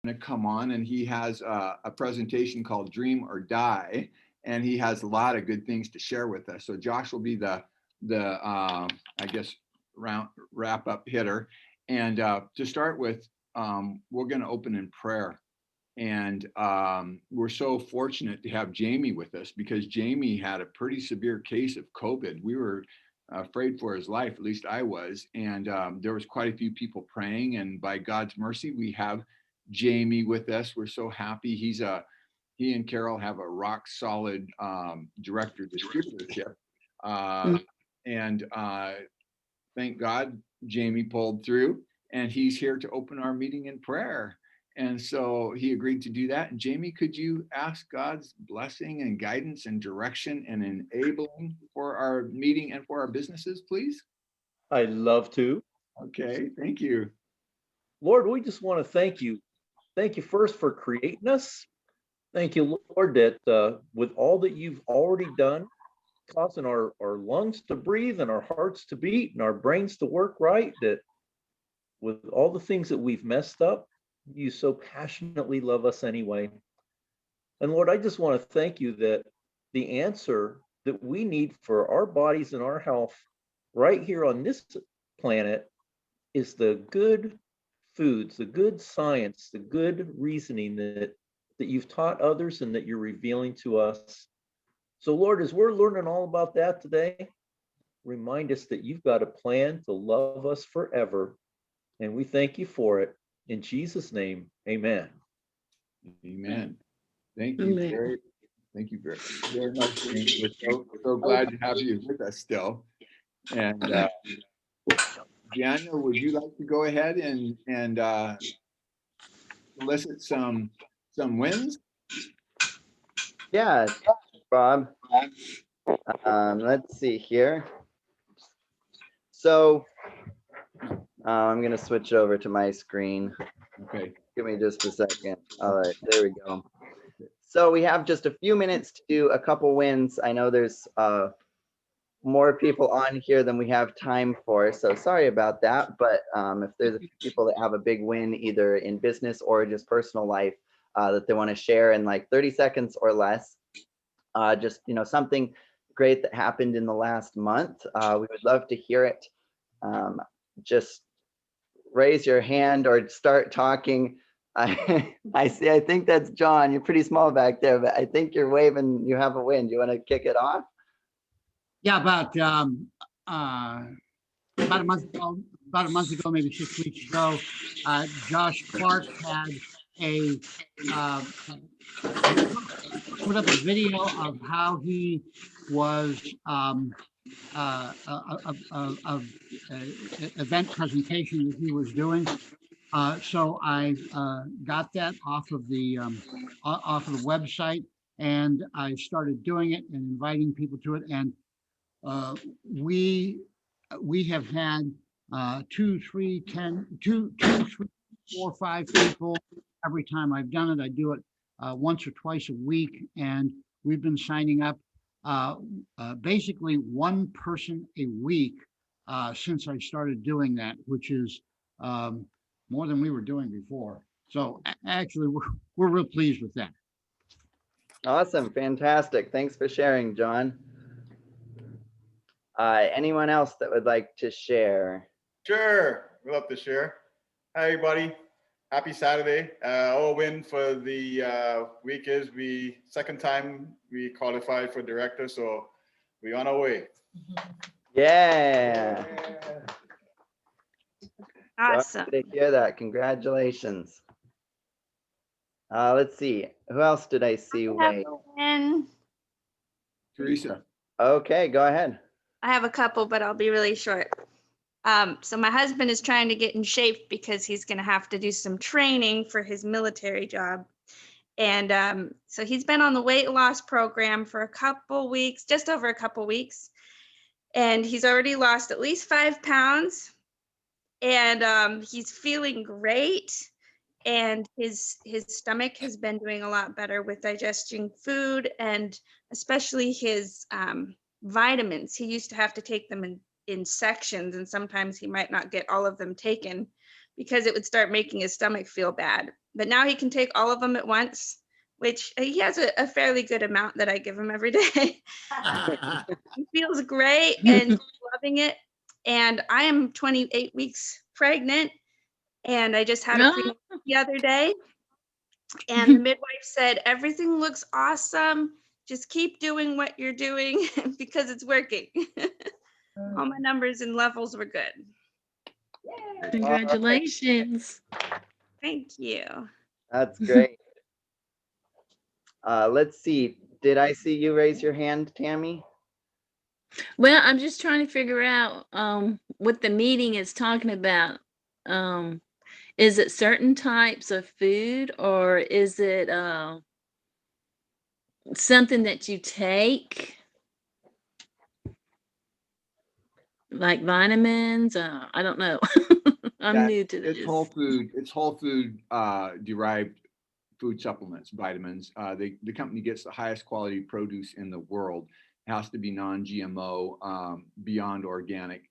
to come on, and he has a presentation called Dream or Die, and he has a lot of good things to share with us. So Josh will be the I guess wrap up hitter, and to start with, we're going to open in prayer. And we're so fortunate to have Jamie with us because Jamie had a pretty severe case of COVID. We were afraid for his life, at least I was. And there was quite a few people praying. And by God's mercy, we have Jamie with us. We're so happy. He and Carol have a rock solid director distributorship. And thank God Jamie pulled through, and he's here to open our meeting in prayer. And so he agreed to do that. And Jamie, could you ask God's blessing and guidance and direction and enabling for our meeting and for our businesses, please? I'd love to. Okay, thank you. Lord, we just want to thank you. Thank you first for creating us. Thank you, Lord, that with all that you've already done, causing our lungs to breathe and our hearts to beat and our brains to work right, that with all the things that we've messed up, you so passionately love us anyway. And Lord, I just want to thank you that the answer that we need for our bodies and our health right here on this planet is the good foods, the good science, the good reasoning that you've taught others and that you're revealing to us. So Lord, as we're learning all about that today, remind us that you've got a plan to love us forever. And we thank you for it. In Jesus' name, amen. Amen. Thank you thank you very much, Jamie. We're so glad to have you with us still. And Daniel, would you like to go ahead and elicit some wins? Yeah, Bob. Let's see here. So I'm going to switch over to my screen. Okay. Give me just a second. All right, there we go. So we have just a few minutes to do a couple wins. I know there's more people on here than we have time for, so sorry about that. But if there's a few people that have a big win, either in business or just personal life, that they want to share in like 30 seconds or less, just something great that happened in the last month, we would love to hear it. Just raise your hand or start talking. I see, I think that's John. You're pretty small back there, but I think you're waving, you have a win. Do you want to kick it off? Yeah, about a month ago, maybe 6 weeks ago, Josh Clark had put up a video of how he was event presentation that he was doing. So I got that off of the website, and I started doing it and inviting people to it. And we have had 2, 3, 10, 2, 2, 3, 4, 5 people every time I've done it. I do it once or twice a week, and we've been signing up basically one person a week since I started doing that, which is more than we were doing before. So actually, we're real pleased with that. Awesome, fantastic. Thanks for sharing, John. Anyone else that would like to share? Sure, we'd love to share. Hi, everybody. Happy Saturday. Our win for the week is second time we qualified for director, so we're on our way. Yeah. Awesome. Glad to hear that. Congratulations. Let's see. Who else did I see? Wait. Teresa. Okay, go ahead. I have a couple, but I'll be really short. So my husband is trying to get in shape because he's going to have to do some training for his military job. And so he's been on the weight loss program for a couple weeks, just over a couple weeks. And he's already lost at least 5 pounds. And he's feeling great. And his stomach has been doing a lot better with digesting food, and especially his vitamins. He used to have to take them in sections, and sometimes he might not get all of them taken because it would start making his stomach feel bad. But now he can take all of them at once, which he has a fairly good amount that I give him every day. He feels great and loving it. And I am 28 weeks pregnant, and I just had a prenatal the other day. And the midwife said, everything looks awesome. Just keep doing what you're doing because it's working. All my numbers and levels were good. Congratulations. Thank you. That's great. Let's see. Did I see you raise your hand, Tammy? Well, I'm just trying to figure out what the meeting is talking about. Is it certain types of food, or is it something that you take, like vitamins? I don't know. I'm Yeah, new to this. It's whole food. It's whole food derived food supplements, vitamins. The company gets the highest quality produce in the world. It has to be non-GMO, beyond organic,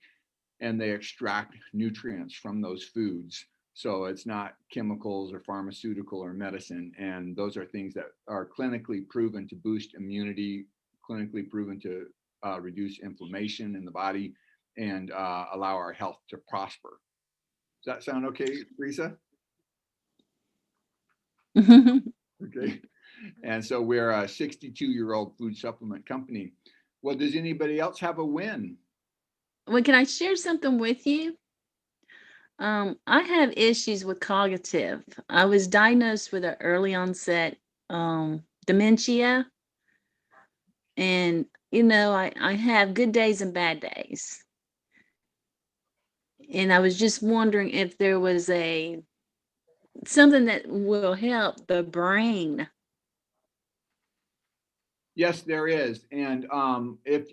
and they extract nutrients from those foods. So it's not chemicals or pharmaceutical or medicine. And those are things that are clinically proven to boost immunity, clinically proven to reduce inflammation in the body, and allow our health to prosper. Does that sound okay, Lisa? Okay. And so we're a 62-year-old food supplement company. Well, does anybody else have a win? Well, can I share something with you? I have issues with cognitive. I was diagnosed with an early onset dementia. And, I have good days and bad days. And I was just wondering if there was something that will help the brain. Yes, there is. And if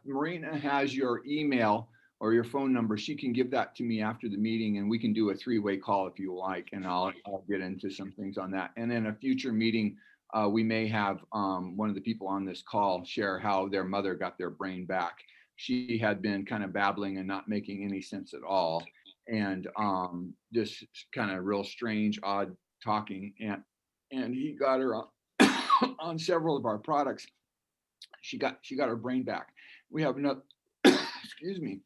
Marina has your email or your phone number, she can give that to me after the meeting, and we can do a 3-way call if you like, and I'll get into some things on that. And in a future meeting, we may have one of the people on this call share how their mother got their brain back. She had been kind of babbling and not making any sense at all, and just kind of real strange, odd talking, and he got her on several of our products. She got her brain back. We have another excuse me,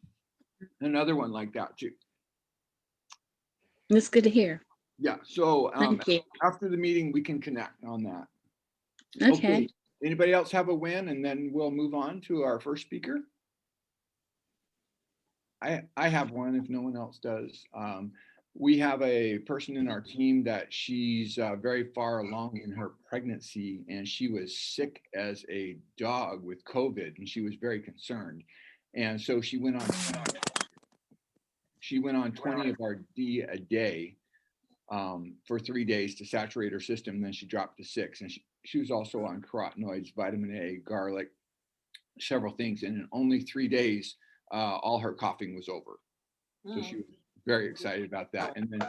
another one like that too. That's good to hear. Yeah, so Thank you. after the meeting we can connect on that. Okay. Anybody else have a win? And then we'll move on to our first speaker. I have one if no one else does. We have a person in our team that she's very far along in her pregnancy, and she was sick as a dog with COVID, and she was very concerned. And so she went on 20 of our D a day for 3 days to saturate her system. Then she dropped to 6, and she was also on carotenoids, vitamin A, garlic, several things. And in only 3 days, all her coughing was over. So she was very excited about that. And then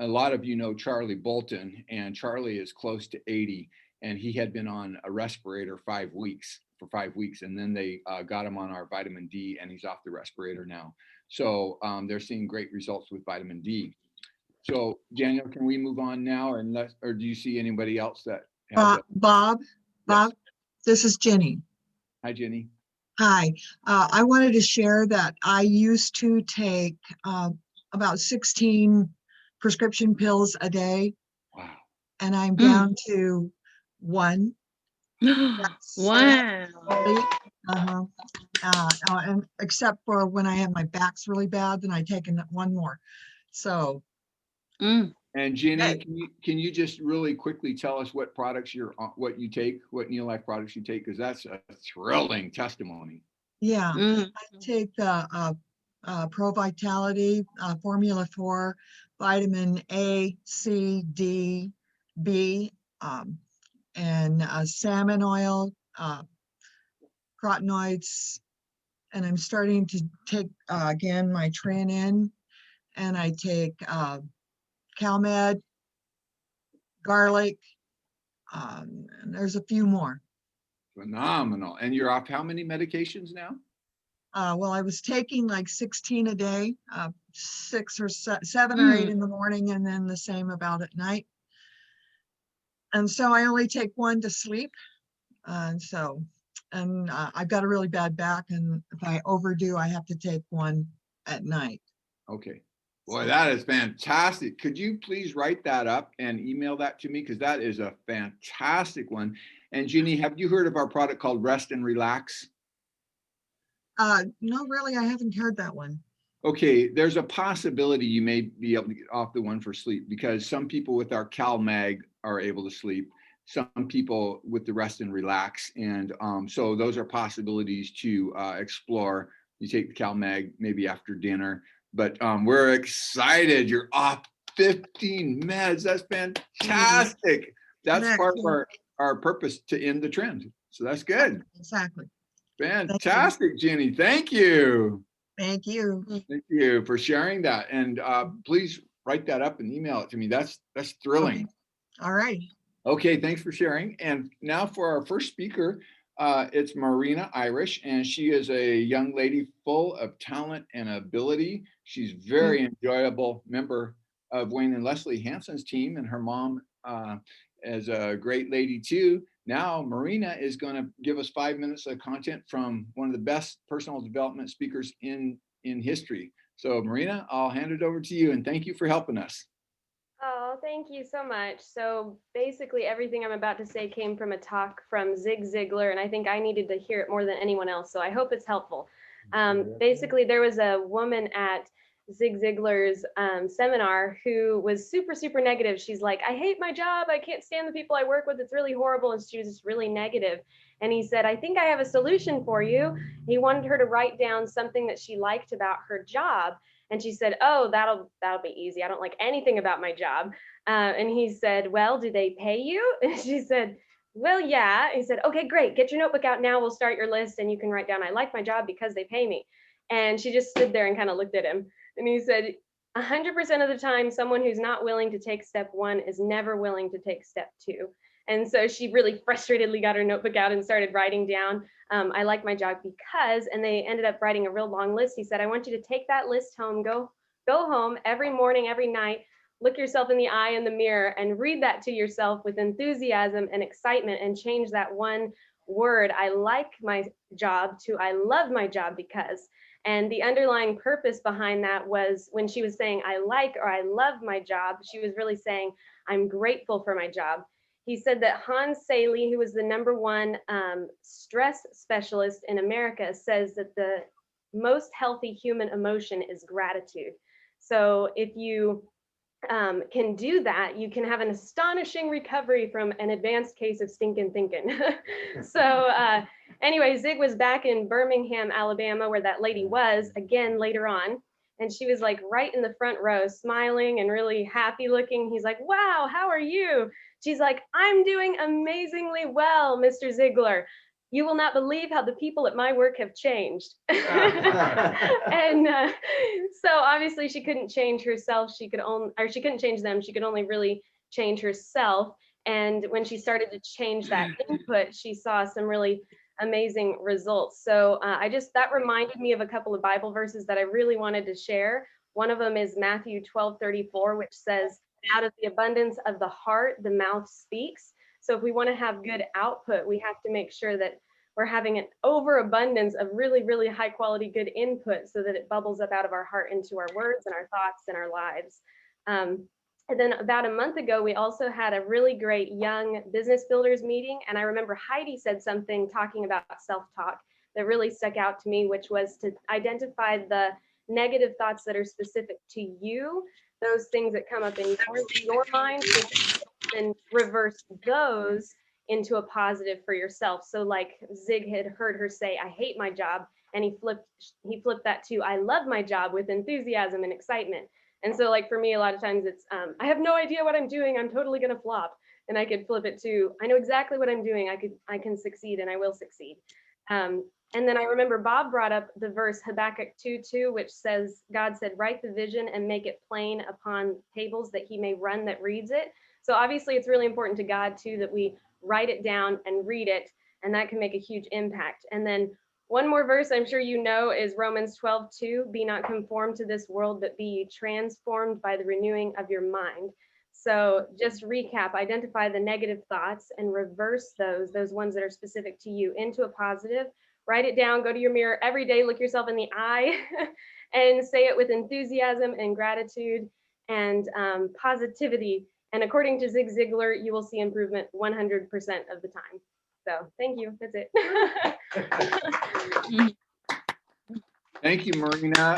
a lot of you know Charlie Bolton, and Charlie is close to 80, and he had been on a respirator for 5 weeks, and then they got him on our vitamin D, and he's off the respirator now. So they're seeing great results with vitamin D. So Daniel, can we move on now, or do you see anybody else that has Bob, Yes. this is Jenny. Hi, Jenny. Hi, I wanted to share that I used to take about 16 prescription pills a day, Wow. and I'm down to 1. Wow. And except for when I have my back's really bad, then I take 1 more. So. And Jenny, can you just really quickly tell us what products what you take, what NeoLife products you take? Because that's a thrilling testimony. Yeah, I take the Pro Vitality, Formula 4, vitamin A, C, D, B, and salmon oil, carotenoids, and I'm starting to take again my Tran-In, and I take CalMed, garlic, and there's a few more. Phenomenal. And you're off how many medications now? Well, I was taking like 16 a day, 7 or 8 in the morning, and then the same about at night. And so I only take one to sleep. I've got a really bad back, and if I overdo, I have to take one at night. Okay. Boy, that is fantastic. Could you please write that up and email that to me? Because that is a fantastic one. And Jeannie, have you heard of our product called Rest and Relax? No, really, I haven't heard that one. Okay, there's a possibility you may be able to get off the one for sleep, because some people with our CalMag are able to sleep. Some people with the Rest and Relax. And so those are possibilities to explore. You take the CalMag maybe after dinner, but we're excited. You're off 15 meds. That's fantastic. That's part of our purpose, to end the trend. So that's good. Exactly. Fantastic, Jenny. Thank you. Thank you. Thank you for sharing that. And please write that up and email it to me. That's thrilling. Okay. All right. Okay, thanks for sharing. And now for our first speaker, it's Marina Irish, and she is a young lady full of talent and ability. She's very enjoyable member of Wayne and Leslie Hansen's team, and her mom is a great lady too. Now, Marina is going to give us 5 minutes of content from one of the best personal development speakers in history. So, Marina, I'll hand it over to you, and thank you for helping us. Oh, thank you so much. So basically everything I'm about to say came from a talk from Zig Ziglar, and I think I needed to hear it more than anyone else. So I hope it's helpful. Basically, there was a woman at Zig Ziglar's seminar who was super, super negative. She's like, I hate my job. I can't stand the people I work with. It's really horrible. And she was just really negative. And he said, I think I have a solution for you. He wanted her to write down something that she liked about her job. And she said, oh, that'll be easy. I don't like anything about my job. And he said, well, do they pay you? And she said, well, yeah. He said, okay, great. Get your notebook out now. We'll start your list and you can write down, I like my job because they pay me. And she just stood there and kind of looked at him. And he said, 100% of the time, someone who's not willing to take step 1 is never willing to take step 2. And so she really frustratedly got her notebook out and started writing down, I like my job because, and they ended up writing a real long list. He said, I want you to take that list home, go home every morning, every night, look yourself in the eye in the mirror and read that to yourself with enthusiasm and excitement, and change that one word, I like my job, to I love my job because. And the underlying purpose behind that was, when she was saying I like or I love my job, she was really saying I'm grateful for my job. He said that Hans Saley, who was the #1 stress specialist in America, says that the most healthy human emotion is gratitude. So if you can do that, you can have an astonishing recovery from an advanced case of stinking thinking. So anyway, Zig was back in Birmingham, Alabama, where that lady was again later on. And she was like right in the front row, smiling and really happy looking. He's like, wow, how are you? She's like, I'm doing amazingly well, Mr. Ziegler. You will not believe how the people at my work have changed. And so obviously she couldn't change herself. She couldn't change them. She could only really change herself. And when she started to change that input, she saw some really amazing results. So that reminded me of a couple of Bible verses that I really wanted to share. One of them is Matthew 12:34, which says, out of the abundance of the heart, the mouth speaks. So if we want to have good output, we have to make sure that we're having an overabundance of really, really high quality, good input so that it bubbles up out of our heart into our words and our thoughts and our lives. And then about a month ago, we also had a really great young business builders meeting. And I remember Heidi said something talking about self-talk that really stuck out to me, which was to identify the negative thoughts that are specific to you, those things that come up in your mind, and reverse those into a positive for yourself. So like Zig had heard her say, I hate my job. And he flipped that to, I love my job, with enthusiasm and excitement. And so like for me, a lot of times it's, I have no idea what I'm doing. I'm totally going to flop. And I could flip it to, I know exactly what I'm doing. I can succeed and I will succeed. And then I remember Bob brought up the verse Habakkuk 2:2, which says, God said, write the vision and make it plain upon tables that he may run that reads it. So obviously it's really important to God too, that we write it down and read it, and that can make a huge impact. And then One more verse I'm sure you know is Romans 12:2. Be not conformed to this world, but be ye transformed by the renewing of your mind. So just recap, identify the negative thoughts and reverse those ones that are specific to you into a positive. Write it down, go to your mirror every day, look yourself in the eye and say it with enthusiasm and gratitude and positivity. And according to Zig Ziglar, you will see improvement 100% of the time. So thank you. That's it. Thank you, Marina.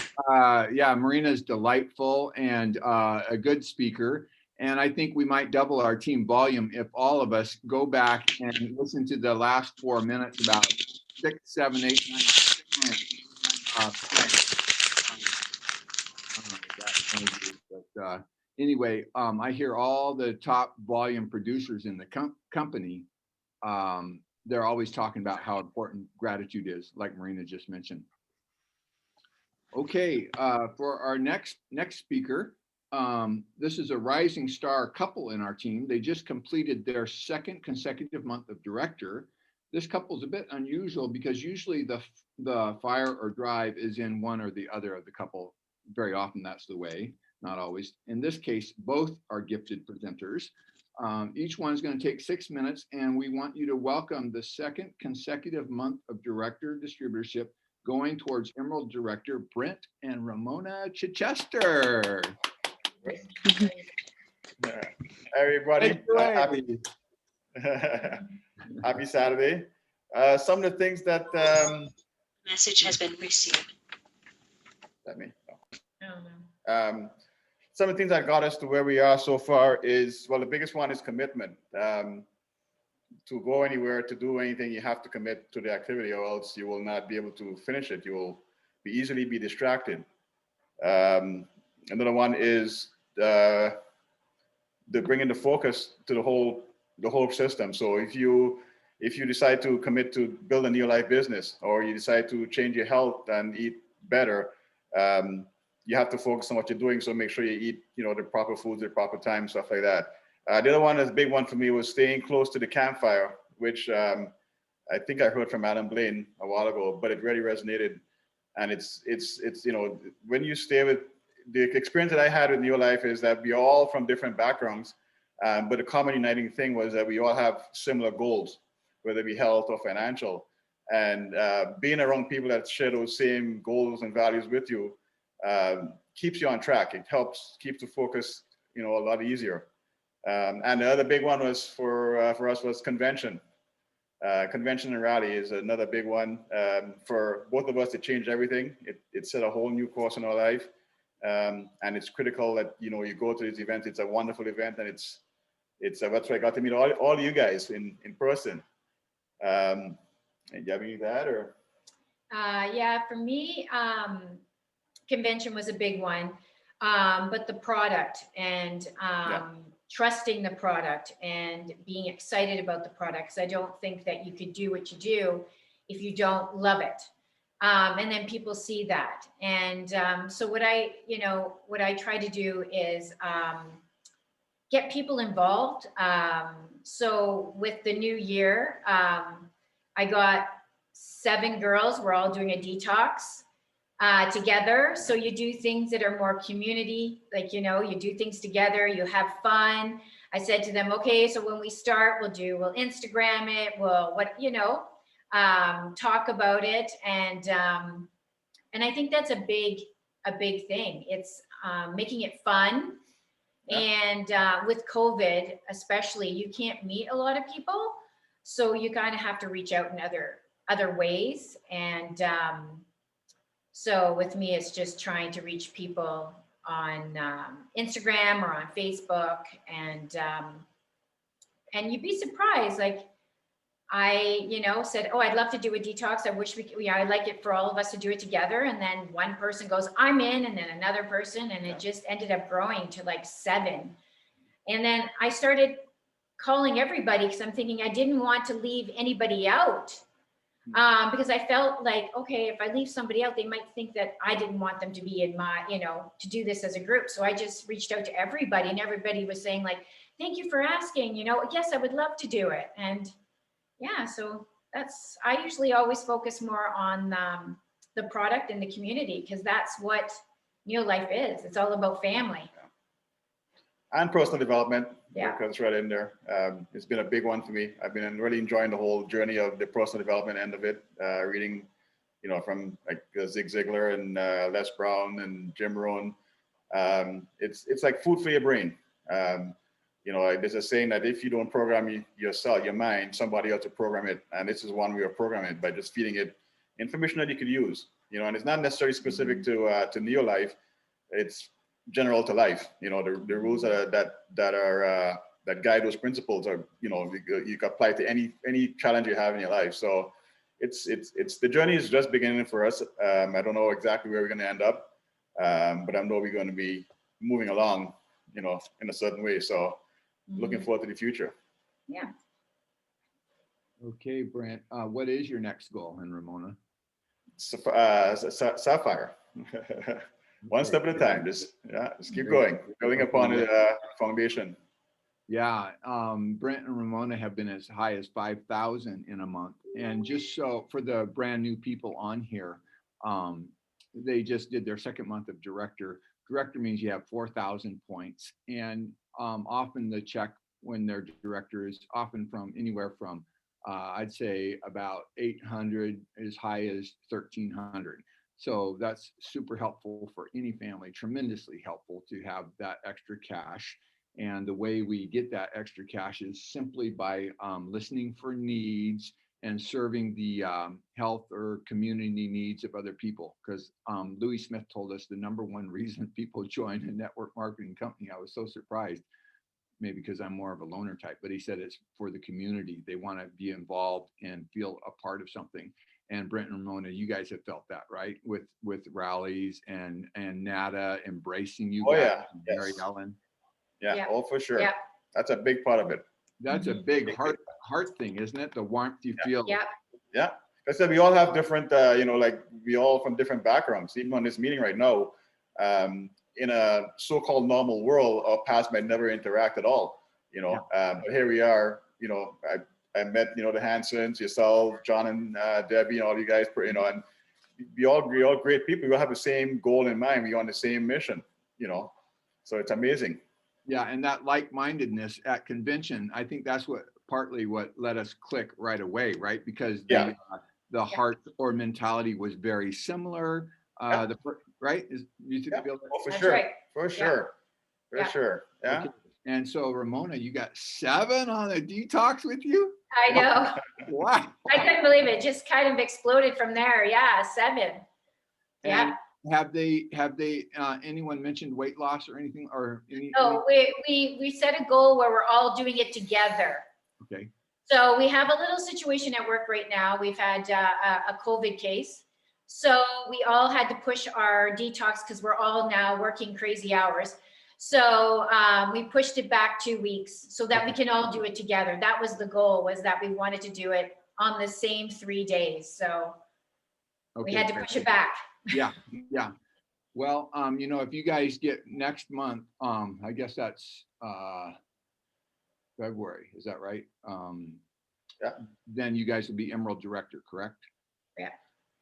Yeah, Marina is delightful and a good speaker. And I think we might double our team volume if all of us go back and listen to the last 4 minutes, about 6, 7, 8, 9, 10. But anyway, I hear all the top volume producers in the company. They're always talking about how important gratitude is, like Marina just mentioned. Okay, for our next speaker, this is a rising star couple in our team. They just completed their 2nd consecutive month of director. This couple is a bit unusual because usually the fire or drive is in one or the other of the couple. Very often that's the way, not always. In this case, both are gifted presenters. Each one is going to take 6 minutes, and we want you to welcome the 2nd consecutive month of director distributorship going towards Emerald Director Brent and Ramona Chichester. Everybody, happy Saturday. Some of the things that message has been received. Some of the things that got us to where we are so far is, well, the biggest one is commitment. To go anywhere, to do anything, you have to commit to the activity, or else you will not be able to finish it. You will easily be distracted. Another one is the bringing the focus to the whole system. So if you decide to commit to build a NeoLife business, or you decide to change your health and eat better, you have to focus on what you're doing. So make sure you eat, the proper foods at the proper time, stuff like that. The other one that's a big one for me was staying close to the campfire, which I think I heard from Adam Blaine a while ago, but it really resonated. And it's when you stay with, the experience that I had with NeoLife is that we all from different backgrounds, but the common uniting thing was that we all have similar goals, whether it be health or financial. And being around people that share those same goals and values with you keeps you on track. It helps keep the focus, a lot easier. And the other big one was for us was convention. Convention and rally is another big one for both of us. It changed everything. It set a whole new course in our life, and it's critical that you go to this event. It's a wonderful event, and it's that's why I got to meet all you guys in person. And you have any of that or? Yeah, for me, convention was a big one, but the product and trusting the product and being excited about the product, because I don't think that you could do what you do if you don't love it. And then people see that. And so what I try to do is get people involved. So with the new year, I got 7 girls. We're all doing a detox together. So you do things that are more community, like, you do things together, you have fun. I said to them, okay, so when we start, we'll Instagram it, we'll talk about it. And I think that's a big thing. It's making it fun. Yeah. And with COVID, especially, you can't meet a lot of people. So you kind of have to reach out in other ways. And so with me, it's just trying to reach people on Instagram or on Facebook, and you'd be surprised. Like I, said, oh, I'd love to do a detox. I wish I'd like it for all of us to do it together. And then one person goes, I'm in, and then another person, and it just ended up growing to like 7. And then I started calling everybody because I'm thinking I didn't want to leave anybody out. Because I felt like, okay, if I leave somebody out, they might think that I didn't want them to be in my, to do this as a group. So I just reached out to everybody, and everybody was saying like, thank you for asking, yes, I would love to do it. And yeah, so I usually always focus more on the product and the community, because that's what NeoLife is. It's all about family. And personal development, Yeah. because right in there. It's been a big one for me. I've been really enjoying the whole journey of the personal development end of it. Reading, from like Zig Ziglar and Les Brown and Jim Rohn. It's like food for your brain. There's a saying that if you don't program yourself, your mind, somebody else will program it. And this is one way of programming it by just feeding it information that you could use. And it's not necessarily specific to NeoLife. It's general to life. The rules that guide those principles are, you can apply to any challenge you have in your life. So it's the journey is just beginning for us. I don't know exactly where we're going to end up, but I know we're going to be moving along, in a certain way. So looking forward to the future. Yeah. Okay, Brent, what is your next goal? And Ramona? Sapphire. One step at a time. Just keep going, building upon the foundation. Yeah, Brent and Ramona have been as high as 5,000 in a month. And just so for the brand new people on here, they just did their second month of director. Director means you have 4,000 points. And often the check when they're director is often from anywhere from, I'd say about 800 as high as 1,300. So that's super helpful for any family, tremendously helpful to have that extra cash. And the way we get that extra cash is simply by listening for needs and serving the health or community needs of other people. Because Louis Smith told us the number one reason people join a network marketing company. I was so surprised, maybe because I'm more of a loner type, but he said it's for the community. They want to be involved and feel a part of something. And Brent and Ramona, you guys have felt that, right? With rallies and NADA embracing you guys, yeah. Mary Yes. Ellen. Yeah, oh, for sure. Yeah. That's a big part of it. That's a big heart thing, isn't it? The warmth you feel. Yeah. Yeah. I said we all have different, like we all from different backgrounds. Even on this meeting right now, in a so-called normal world, our past might never interact at all. But here we are. I met the Hansons, yourself, John and Debbie, and all you guys. And we all great people. We all have the same goal in mind. We're on the same mission. So it's amazing. Yeah, and that like-mindedness at convention, I think that's partly what let us click right away, right? Because the heart or mentality was very similar. Right? For That's sure. right. For sure. For sure. Yeah. Okay. And so Ramona, you got 7 on the detox with you? I know. Wow. I couldn't believe it. Just kind of exploded from there. Yeah, 7. And have they anyone mentioned weight loss or anything or No, we set a goal where we're all doing it together. Okay. So we have a little situation at work right now. We've had a COVID case. So we all had to push our detox because we're all now working crazy hours. So we pushed it back 2 weeks so that we can all do it together. That was the goal, was that we wanted to do it on the same 3 days. So we had to push it back. Yeah. Well, if you guys get next month, I guess that's February, is that right? Then you guys will be Emerald Director, correct? Yeah.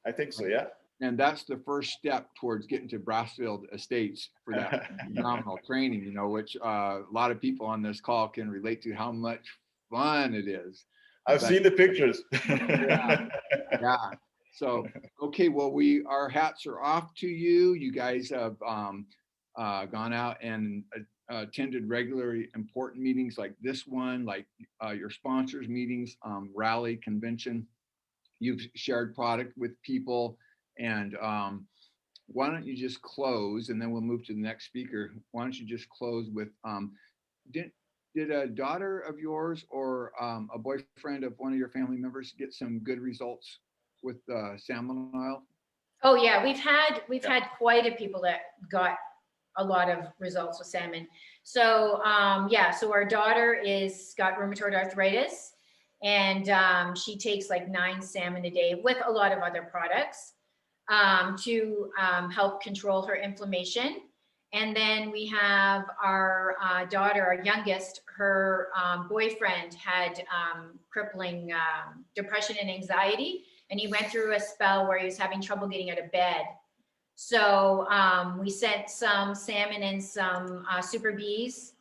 I think so, yeah. And that's the first step towards getting to Brassfield Estates for that phenomenal training, which a lot of people on this call can relate to how much fun it is. I've seen the pictures. Yeah. So, okay, well, our hats are off to you. You guys have gone out and attended regularly important meetings like this one, like your sponsors meetings, rally, convention. You've shared product with people. And why don't you just close, and then we'll move to the next speaker. Why don't you just close with, did a daughter of yours or a boyfriend of one of your family members get some good results with salmon oil? Oh yeah, we've had quite a people that got a lot of results with salmon. So so our daughter got rheumatoid arthritis, and she takes like 9 salmon a day with a lot of other products to help control her inflammation. And then we have our daughter, our youngest, her boyfriend had crippling depression and anxiety. And he went through a spell where he was having trouble getting out of bed. So we sent some salmon and some super bees.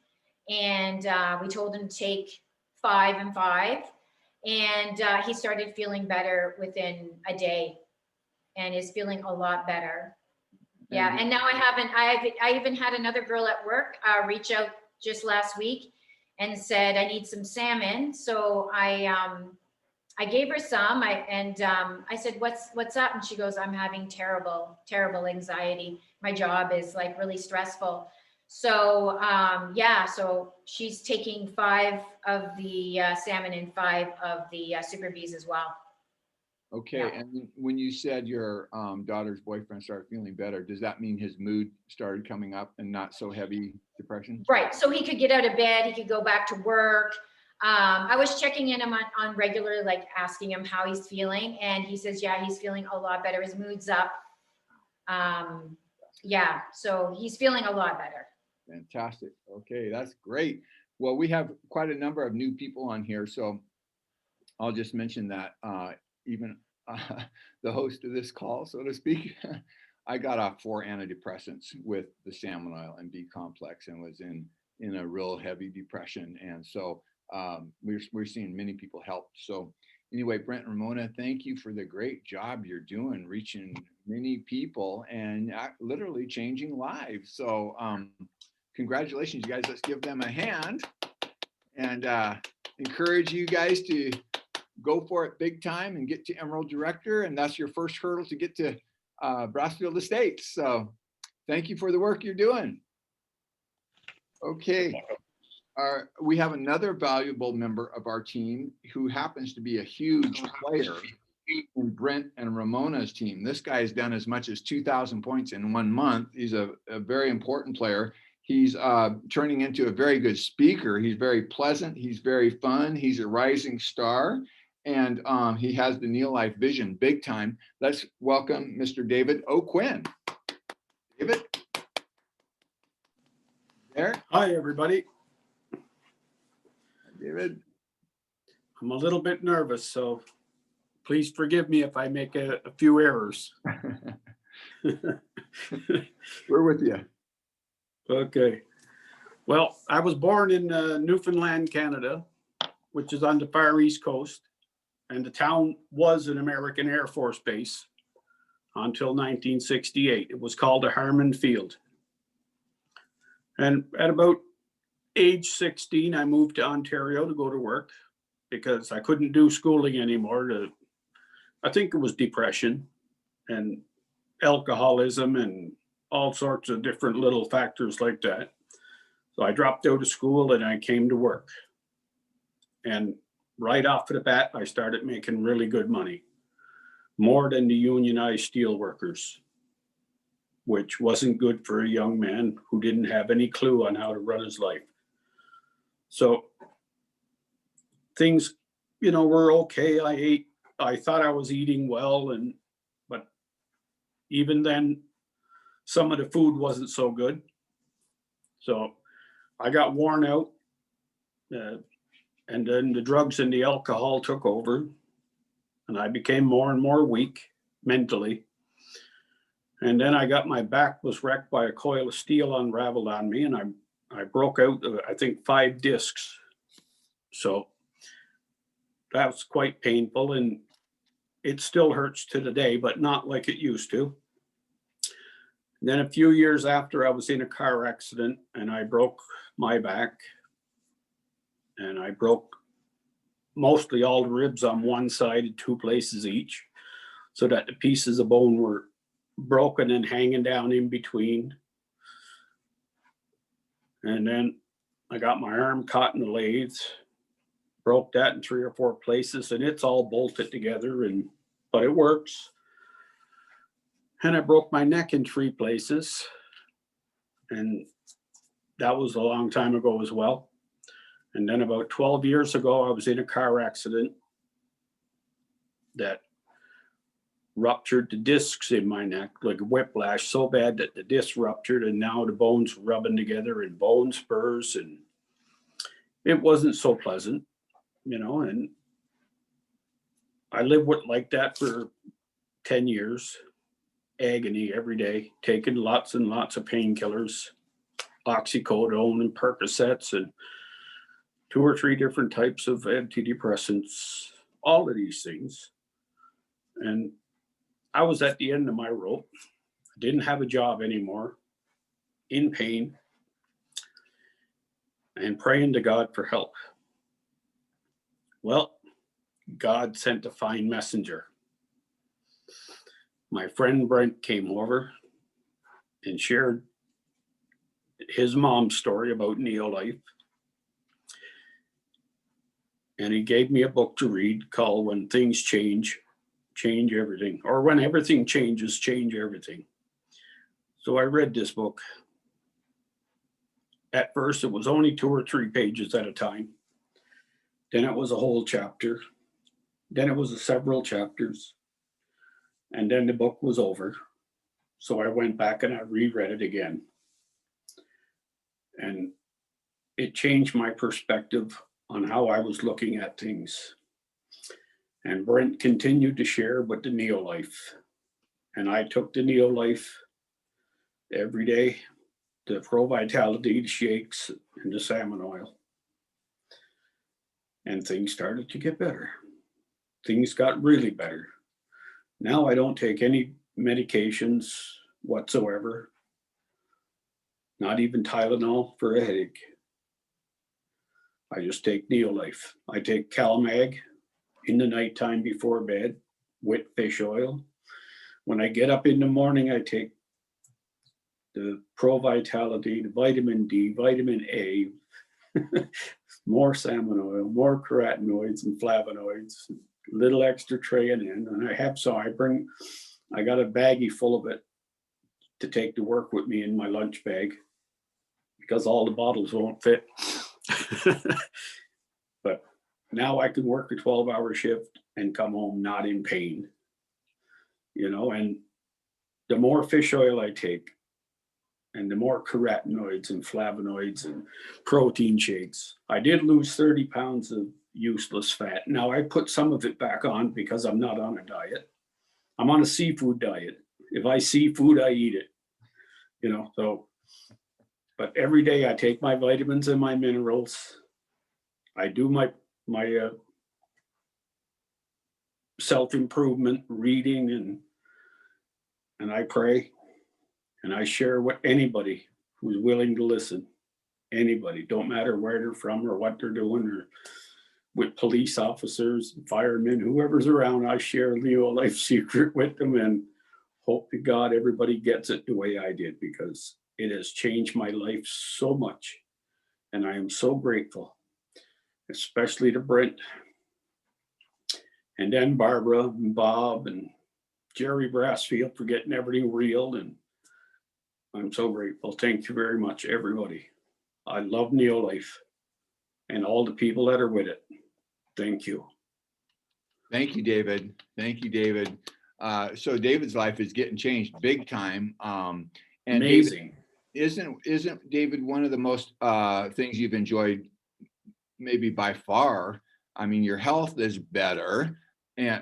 And we told him to take 5 and 5. And he started feeling better within a day and is feeling a lot better. Yeah, and now I even had another girl at work reach out just last week and said, I need some salmon. So I gave her some. I said, what's up? And she goes, I'm having terrible anxiety. My job is like really stressful. So yeah, so she's taking 5 of the salmon and 5 of the super bees as well. Okay, Yeah. and when you said your daughter's boyfriend started feeling better, does that mean his mood started coming up and not so heavy depression? Right, so he could get out of bed, he could go back to work. I was checking in on regular, like asking him how he's feeling, and he says, yeah, he's feeling a lot better. His mood's up. Yeah, so he's feeling a lot better. Fantastic. Okay, that's great. Well, we have quite a number of new people on here, so I'll just mention that even the host of this call, so to speak, I got off 4 antidepressants with the salmon oil and B complex and was in a real heavy depression. And so we're seeing many people help. So anyway, Brent and Ramona, thank you for the great job you're doing, reaching many people and literally changing lives. So congratulations, you guys. Let's give them a hand and encourage you guys to go for it big time and get to Emerald Director. And that's your first hurdle to get to Brassfield Estates. So thank you for the work you're doing. Okay. We have another valuable member of our team who happens to be a huge player in Brent and Ramona's team. This guy has done as much as 2,000 points in 1 month. He's a very important player. He's turning into a very good speaker. He's very pleasant. He's very fun. He's a rising star. And he has the NeoLife vision big time. Let's welcome Mr. David O'Quinn. David? There? Hi, everybody. David? I'm a little bit nervous, so please forgive me if I make a few errors. We're with you. Okay. Well, I was born in Newfoundland, Canada, which is on the far east coast. And the town was an American Air Force base until 1968. It was called a Harmon Field. And at about age 16, I moved to Ontario to go to work because I couldn't do schooling anymore. I think it was depression and alcoholism and all sorts of different little factors like that. So I dropped out of school and I came to work. And right off the bat, I started making really good money, more than the unionized steel workers, which wasn't good for a young man who didn't have any clue on how to run his life. So things, were okay. I thought I was eating well, but even then, some of the food wasn't so good. So I got worn out. And then the drugs and the alcohol took over, and I became more and more weak mentally. And then my back was wrecked by a coil of steel unraveled on me, and I broke out, I think, 5 discs. So that was quite painful, and it still hurts to today, but not like it used to. And then a few years after, I was in a car accident, and I broke my back. And I broke mostly all the ribs on one side in 2 places each, so that the pieces of bone were broken and hanging down in between. And then I got my arm caught in the lathe, broke that in 3 or 4 places, and it's all bolted together, but it works. And I broke my neck in 3 places, and that was a long time ago as well. And then about 12 years ago, I was in a car accident that ruptured the discs in my neck, like whiplash, so bad that the disc ruptured, and now the bones rubbing together and bone spurs, and it wasn't so pleasant, and I lived with like that for 10 years, agony every day, taking lots and lots of painkillers, oxycodone and Percocets and 2 or 3 different types of antidepressants, all of these things. And I was at the end of my rope. I didn't have a job anymore, in pain, and praying to God for help. Well, God sent a fine messenger. My friend Brent came over and shared his mom's story about NeoLife. And he gave me a book to read called When Things Change, Change Everything, or When Everything Changes, Change Everything. So I read this book. At first, it was only 2 or 3 pages at a time. Then it was a whole chapter. Then it was several chapters. And then the book was over. So I went back and I reread it again. And it changed my perspective on how I was looking at things. And Brent continued to share with the NeoLife. And I took the NeoLife every day, the Pro Vitality, the shakes, and the salmon oil. And things started to get better. Things got really better. Now I don't take any medications whatsoever, not even Tylenol for a headache. I just take NeoLife. I take CalMag in the nighttime before bed with fish oil. When I get up in the morning, I take the Pro Vitality, the vitamin D, vitamin A, more salmon oil, more carotenoids and flavonoids, a little extra tray in. And I got a baggie full of it to take to work with me in my lunch bag because all the bottles won't fit. But now I can work a 12-hour shift and come home not in pain, and the more fish oil I take and the more carotenoids and flavonoids and protein shakes. I did lose 30 pounds of useless fat. Now I put some of it back on because I'm not on a diet. I'm on a seafood diet. If I see food, I eat it, but every day I take my vitamins and my minerals. I do my self-improvement reading and I pray and I share with anybody who's willing to listen. Anybody, don't matter where they're from or what they're doing, or with police officers, firemen, whoever's around, I share NeoLife secret with them and hope to God everybody gets it the way I did, because it has changed my life so much. And I am so grateful, especially to Brent, and then Barbara and Bob and Jerry Brassfield for getting everything reeled. And I'm so grateful. Thank you very much, everybody. I love NeoLife and all the people that are with it. Thank you. Thank you, David. Thank you, David. So David's life is getting changed big time. And amazing. David, isn't David one of the most things you've enjoyed, maybe by far? I mean, your health is better,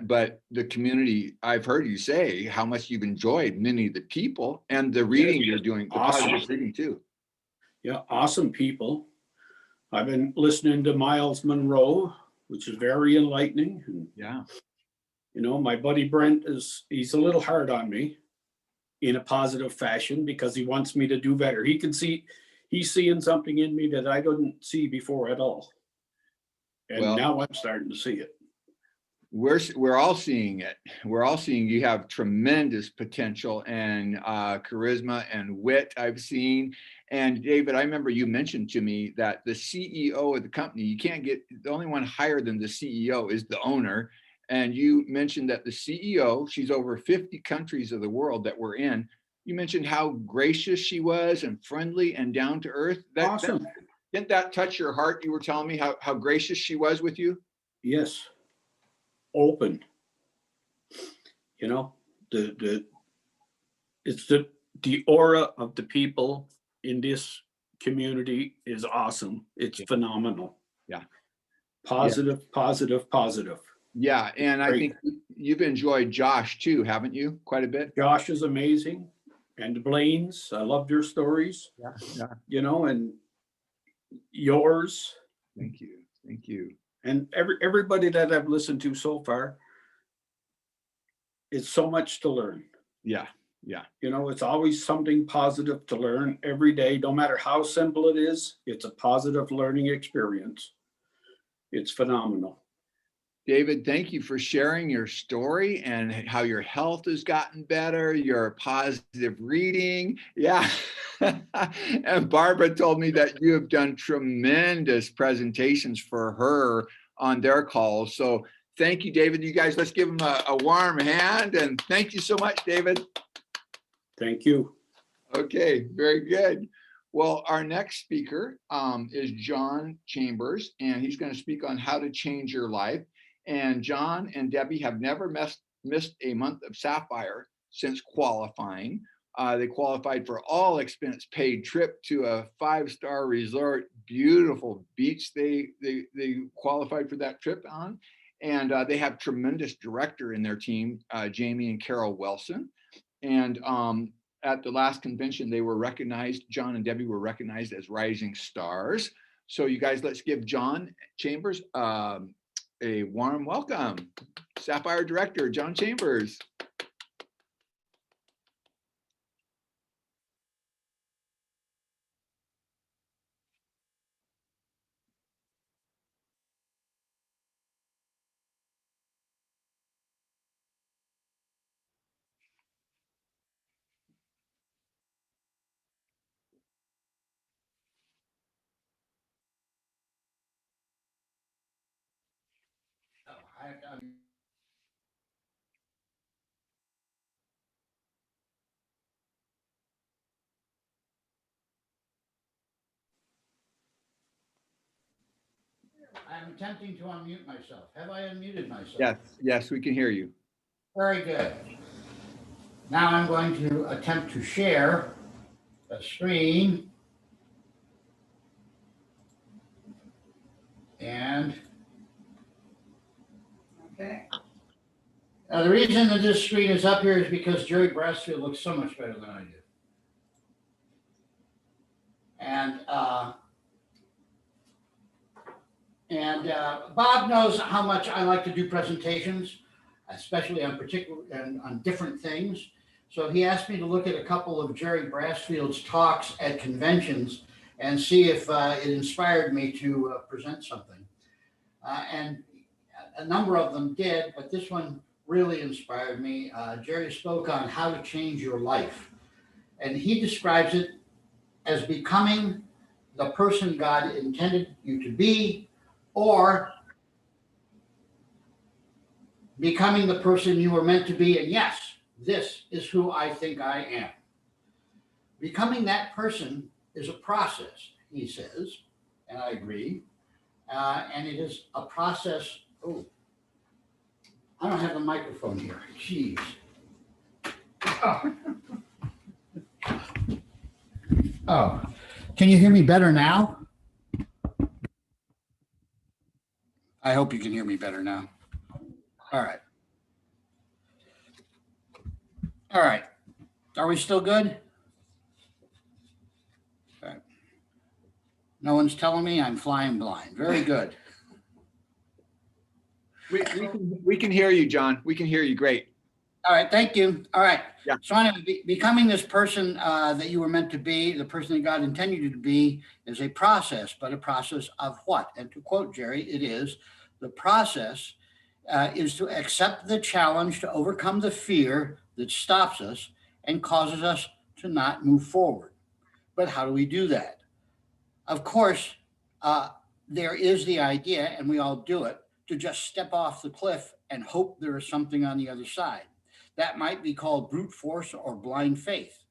but the community, I've heard you say how much you've enjoyed many of the people and the reading you're doing, the awesome. positive reading too. Yeah, awesome people. I've been listening to Miles Monroe, which is very enlightening. And, yeah. My buddy Brent he's a little hard on me in a positive fashion because he wants me to do better. He's seeing something in me that I didn't see before at all. And now I'm starting to see it. We're all seeing it. We're all seeing you have tremendous potential and charisma and wit, I've seen. And David, I remember you mentioned to me that the CEO of the company, you can't get, the only one higher than the CEO is the owner. And you mentioned that the CEO, she's over 50 countries of the world that we're in. You mentioned how gracious she was and friendly and down to earth. Awesome. Didn't that touch your heart? You were telling me how gracious she was with you? Yes. Open. It's the aura of the people in this community is awesome. It's phenomenal. Yeah. Positive, positive, positive. Yeah, and I Great. think you've enjoyed Josh too, haven't you? Quite a bit. Josh is amazing, and the Blaines, I love their stories. Yeah. You know, and yours, Thank you. Thank you. and everybody that I've listened to so far. It's so much to learn. Yeah. Yeah. You know, it's always something positive to learn every day, no matter how simple it is. It's a positive learning experience. It's phenomenal. David, thank you for sharing your story and how your health has gotten better, your positive reading. Yeah. And Barbara told me that you have done tremendous presentations for her on their calls. So thank you, David. You guys, let's give him a warm hand. And thank you so much, David. Thank you. Okay, very good. Well, our next speaker is John Chambers, and he's going to speak on how to change your life. And John and Debbie have never missed a month of Sapphire since qualifying. They qualified for all expense paid trip to a 5-star resort, beautiful beach they qualified for that trip on. And they have tremendous director in their team, Jamie and Carol Wilson. And at the last convention, they were recognized, John and Debbie were recognized as rising stars. So you guys, let's give John Chambers a warm welcome. Sapphire Director, John Chambers. I'm attempting to unmute myself. Have I unmuted myself? Yes, yes, we can hear you. Very good. Now I'm going to attempt to share a screen. And okay. Now the reason that this screen is up here is because Jerry Brassfield looks so much better than I do. And Bob knows how much I like to do presentations, especially on on different things. So he asked me to look at a couple of Jerry Brassfield's talks at conventions and see if it inspired me to present something. And a number of them did, but this one really inspired me. Jerry spoke on how to change your life. And he describes it as becoming the person God intended you to be, or becoming the person you were meant to be. And yes, this is who I think I am. Becoming that person is a process, he says, and I agree. And it is a process. Oh, I don't have a microphone here. Jeez. Oh. Oh, can you hear me better now? I hope you can hear me better now. All right. All right. Are we still good? All right. No one's telling me I'm flying blind. Very good. We can hear you, John. We can hear you. Great. All right. Thank you. All right. Yeah. So anyway, becoming this person that you were meant to be, the person that God intended you to be, is a process, but a process of what? And to quote Jerry, it is the process is to accept the challenge to overcome the fear that stops us and causes us to not move forward. But how do we do that? Of course, there is the idea, and we all do it, to just step off the cliff and hope there is something on the other side. That might be called brute force or blind faith.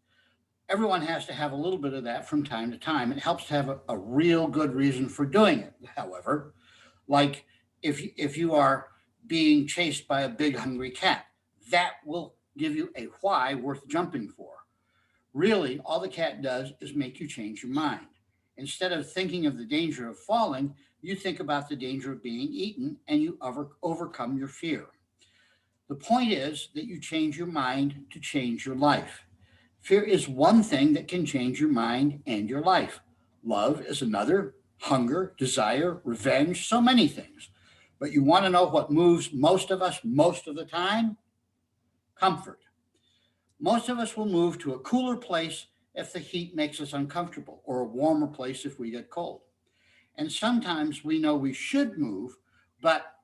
Everyone has to have a little bit of that from time to time. It helps to have a real good reason for doing it. However, like if you are being chased by a big hungry cat, that will give you a why worth jumping for. Really, all the cat does is make you change your mind. Instead of thinking of the danger of falling, you think about the danger of being eaten and you overcome your fear. The point is that you change your mind to change your life. Fear is one thing that can change your mind and your life. Love is another, hunger, desire, revenge, so many things. But you want to know what moves most of us most of the time? Comfort. Most of us will move to a cooler place if the heat makes us uncomfortable, or a warmer place if we get cold. And sometimes we know we should move, but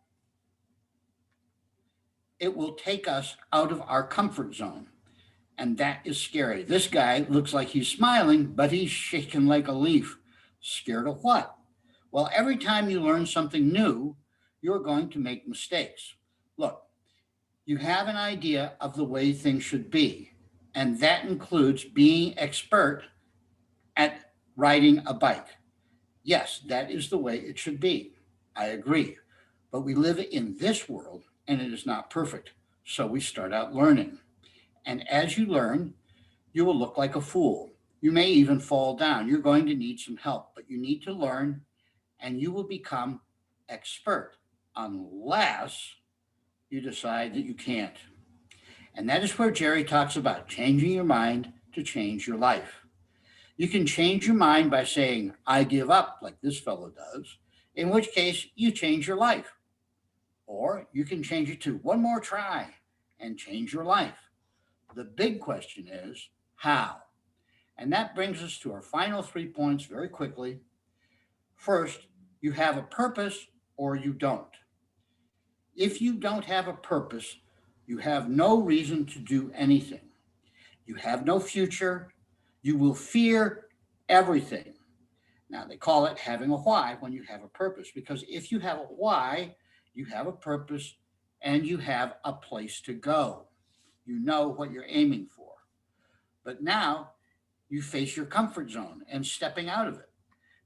it will take us out of our comfort zone. And that is scary. This guy looks like he's smiling, but he's shaking like a leaf. Scared of what? Well, every time you learn something new, you're going to make mistakes. Look, you have an idea of the way things should be, and that includes being expert at riding a bike. Yes, that is the way it should be. I agree. But we live in this world, and it is not perfect. So we start out learning. And as you learn, you will look like a fool. You may even fall down. You're going to need some help, but you need to learn, and you will become expert unless you decide that you can't. And that is where Jerry talks about changing your mind to change your life. You can change your mind by saying, I give up, like this fellow does, in which case you change your life. Or you can change it to one more try and change your life. The big question is, how? And that brings us to our final 3 points very quickly. First, you have a purpose or you don't. If you don't have a purpose, you have no reason to do anything. You have no future. You will fear everything. Now, they call it having a why when you have a purpose, because if you have a why, you have a purpose and you have a place to go. You know what you're aiming for. But now you face your comfort zone and stepping out of it.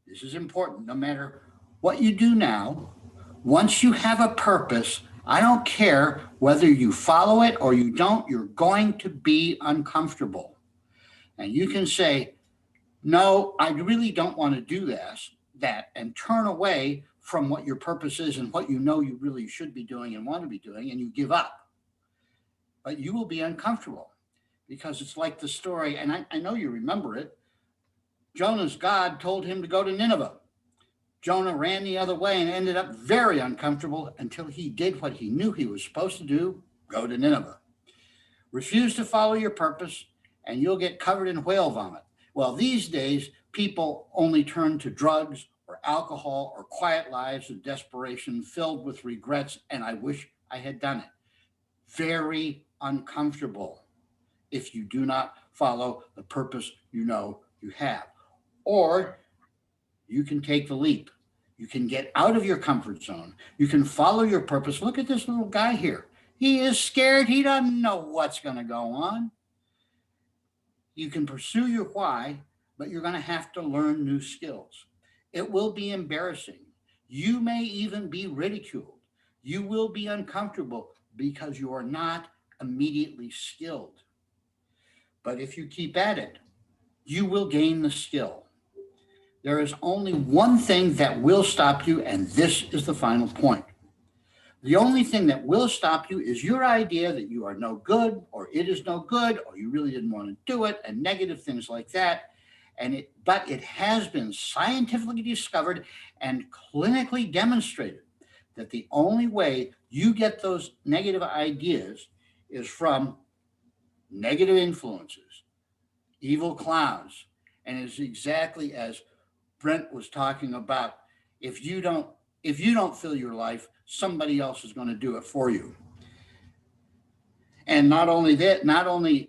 This is important. No matter what you do now, once you have a purpose, I don't care whether you follow it or you don't, you're going to be uncomfortable. And you can say, no, I really don't want to do that, and turn away from what your purpose is and what you know you really should be doing and want to be doing, and you give up. But you will be uncomfortable because it's like the story, and I know you remember it. Jonah's God told him to go to Nineveh. Jonah ran the other way and ended up very uncomfortable until he did what he knew he was supposed to do, go to Nineveh. Refuse to follow your purpose and you'll get covered in whale vomit. Well, these days, people only turn to drugs or alcohol or quiet lives of desperation filled with regrets, and I wish I had done it. Very uncomfortable if you do not follow the purpose you know you have. Or you can take the leap. You can get out of your comfort zone. You can follow your purpose. Look at this little guy here. He is scared. He doesn't know what's going to go on. You can pursue your why, but you're going to have to learn new skills. It will be embarrassing. You may even be ridiculed. You will be uncomfortable because you are not immediately skilled. But if you keep at it, you will gain the skill. There is only one thing that will stop you, and this is the final point. The only thing that will stop you is your idea that you are no good, or it is no good, or you really didn't want to do it, and negative things like that. But it has been scientifically discovered and clinically demonstrated that the only way you get those negative ideas is from negative influences, evil clowns, and it's exactly as Brent was talking about. If you don't fill your life, somebody else is going to do it for you. And not only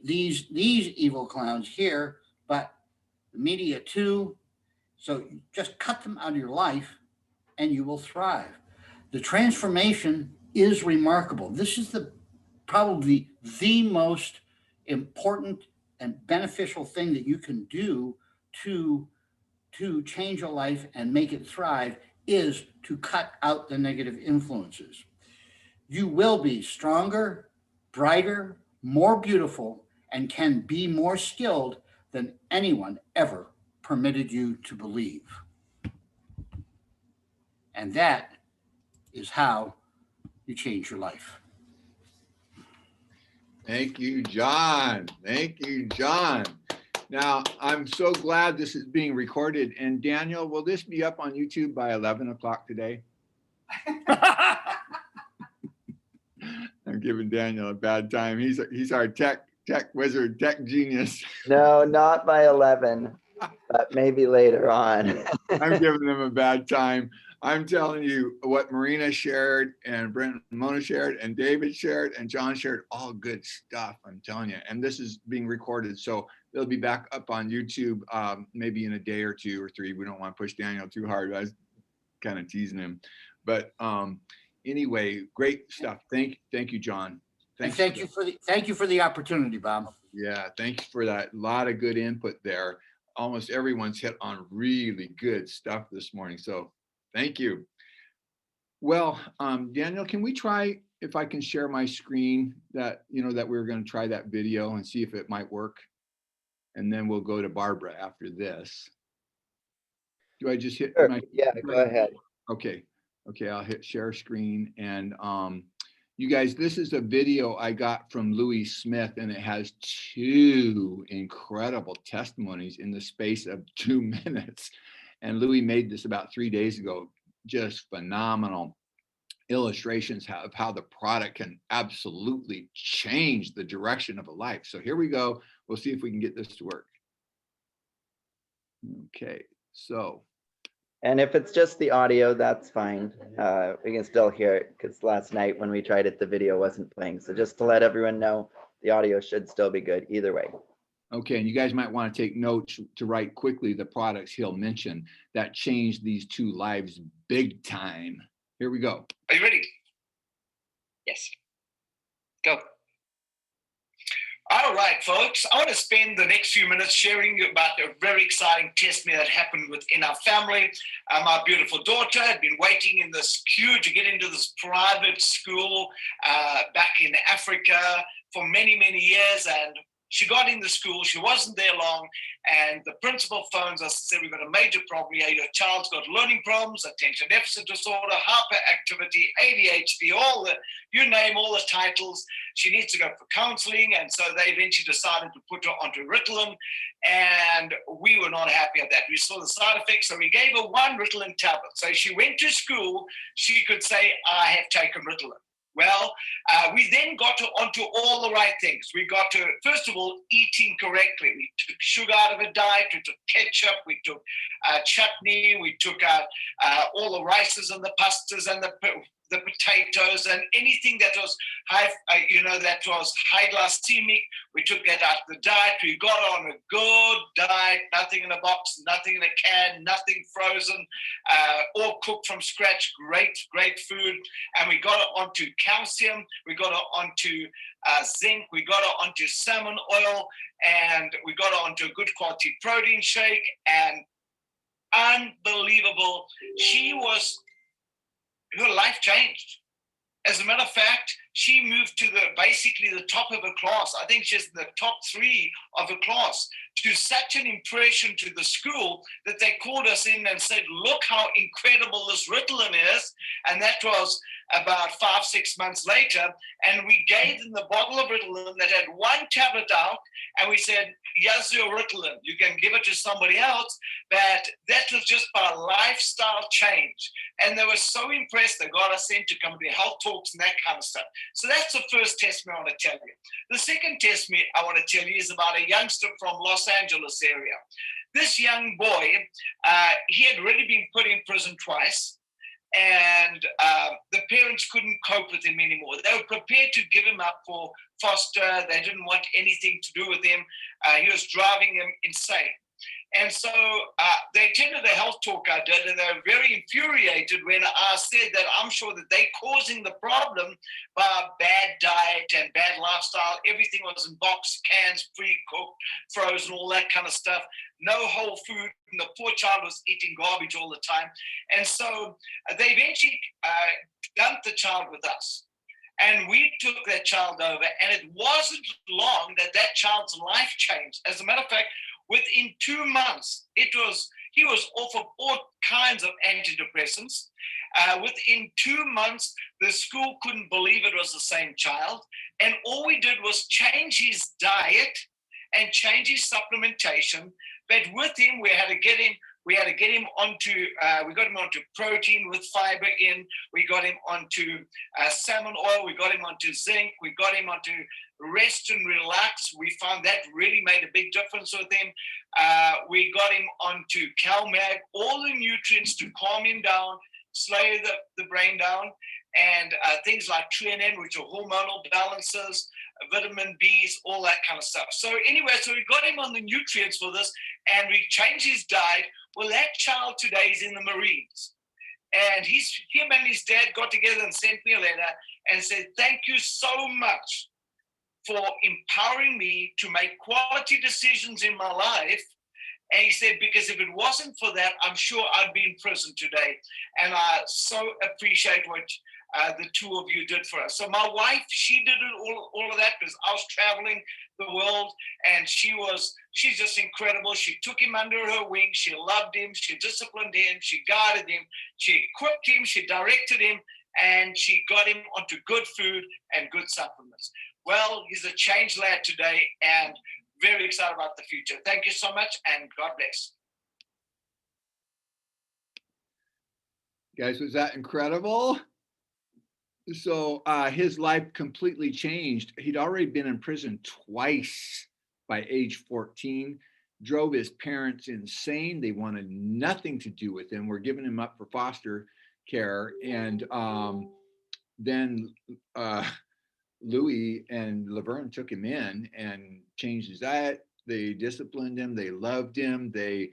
these evil clowns here, but the media too. So you just cut them out of your life and you will thrive. The transformation is remarkable. This is probably the most important and beneficial thing that you can do to change a life and make it thrive, is to cut out the negative influences. You will be stronger, brighter, more beautiful, and can be more skilled than anyone ever permitted you to believe. And that is how you change your life. Thank you, John. Thank you, John. Now, I'm so glad this is being recorded. And Daniel, will this be up on YouTube by 11 o'clock today? I'm giving Daniel a bad time. He's our tech wizard, tech genius. No, not by 11, but maybe later on. I'm giving them a bad time. I'm telling you what Marina shared and Brent and Mona shared and David shared and John shared, all good stuff, I'm telling you. And this is being recorded, so they'll be back up on YouTube maybe in a day or 2 or 3. We don't want to push Daniel too hard. I was kind of teasing him. But anyway, great stuff. Thank you, John. Thank you for the opportunity, Bob. Yeah, thanks for that. A lot of good input there. Almost everyone's hit on really good stuff this morning. So thank you. Well, Daniel, can we try, if I can share my screen, that, that we were going to try that video and see if it might work. And then we'll go to Barbara after this. Do I just hit? Sure. Yeah, go ahead. Okay, I'll hit share screen. And you guys, this is a video I got from Louis Smith, and it has 2 incredible testimonies in the space of 2 minutes. And Louis made this about 3 days ago. Just phenomenal illustrations of how the product can absolutely change the direction of a life. So here we go. We'll see if we can get this to work. Okay, so. And if it's just the audio, that's fine. We can still hear it, because last night when we tried it, the video wasn't playing. So just to let everyone know, the audio should still be good either way. Okay, and you guys might want to take notes to write quickly the products he'll mention that changed these 2 lives big time. Here we go. Are you ready? Yes. Go. All right, folks. I want to spend the next few minutes sharing about a very exciting testimony that happened within our family. My beautiful daughter had been waiting in this queue to get into this private school back in Africa for many, many years. And she got in the school, she wasn't there long, and the principal phones us and said, we've got a major problem here. Your child's got learning problems, attention deficit disorder, hyperactivity, ADHD, you name all the titles. She needs to go for counseling. And so they eventually decided to put her onto Ritalin, and we were not happy at that. We saw the side effects, so we gave her 1 Ritalin tablet. So she went to school, she could say, I have taken Ritalin. Well, we then got her onto all the right things. We got her, first of all, eating correctly. We took sugar out of her diet, we took ketchup, we took chutney, we took out all the rices and the pastas and the potatoes and anything that was high, that was high glycemic. We took that out of the diet. We got on a good diet, nothing in a box, nothing in a can, nothing frozen, all cooked from scratch, great food. And we got her onto calcium. We got her onto zinc. We got her onto salmon oil, and we got her onto a good quality protein shake. And unbelievable, her life changed. As a matter of fact, she moved to basically the top of her class. I think she's in the top 3 of her class, to such an impression to the school that they called us in and said, look how incredible this Ritalin is. And that was about 5-6 months later. And we gave them the bottle of Ritalin that had 1 tablet out. And we said, here's your Ritalin. You can give it to somebody else. But that was just by lifestyle change. And they were so impressed, they got us in to come to health talks and that kind of stuff. So that's the first testimony I want to tell you. The second testimony I want to tell you is about a youngster from Los Angeles area. This young boy, he had already been put in prison twice, and the parents couldn't cope with him anymore. They were prepared to give him up for foster. They didn't want anything to do with him. He was driving them insane. And so they attended the health talk I did, and they were very infuriated when I said that I'm sure that they're causing the problem by bad diet and bad lifestyle. Everything was in box, cans, pre-cooked, frozen, all that kind of stuff. No whole food, and the poor child was eating garbage all the time. And so they eventually dumped the child with us. And we took that child over, and it wasn't long that that child's life changed. As a matter of fact, within 2 months, he was off of all kinds of antidepressants. Within 2 months, the school couldn't believe it was the same child. And all we did was change his diet and change his supplementation. But with him, we had to get him onto protein with fiber in. We got him onto salmon oil. We got him onto zinc. We got him onto rest and relax. We found that really made a big difference with him. We got him onto CalMag, all the nutrients to calm him down, slow the brain down, and things like TRNN, which are hormonal balances, vitamin Bs, all that kind of stuff. So anyway, so we got him on the nutrients for this, and we changed his diet. Well, that child today is in the Marines. And him and his dad got together and sent me a letter and said, thank you so much for empowering me to make quality decisions in my life. And he said, because if it wasn't for that, I'm sure I'd be in prison today. And I so appreciate what the two of you did for us. So my wife, she did all of that because I was traveling the world, and she's just incredible. She took him under her wing. She loved him. She disciplined him. She guided him. She equipped him. She directed him, and she got him onto good food and good supplements. Well, he's a changed lad today, and very excited about the future. Thank you so much, and God bless. Guys, was that incredible? So his life completely changed. He'd already been in prison twice by age 14, drove his parents insane. They wanted nothing to do with him. We're giving him up for foster care. And then Louis and Laverne took him in and changed his diet. They disciplined him. They loved him. They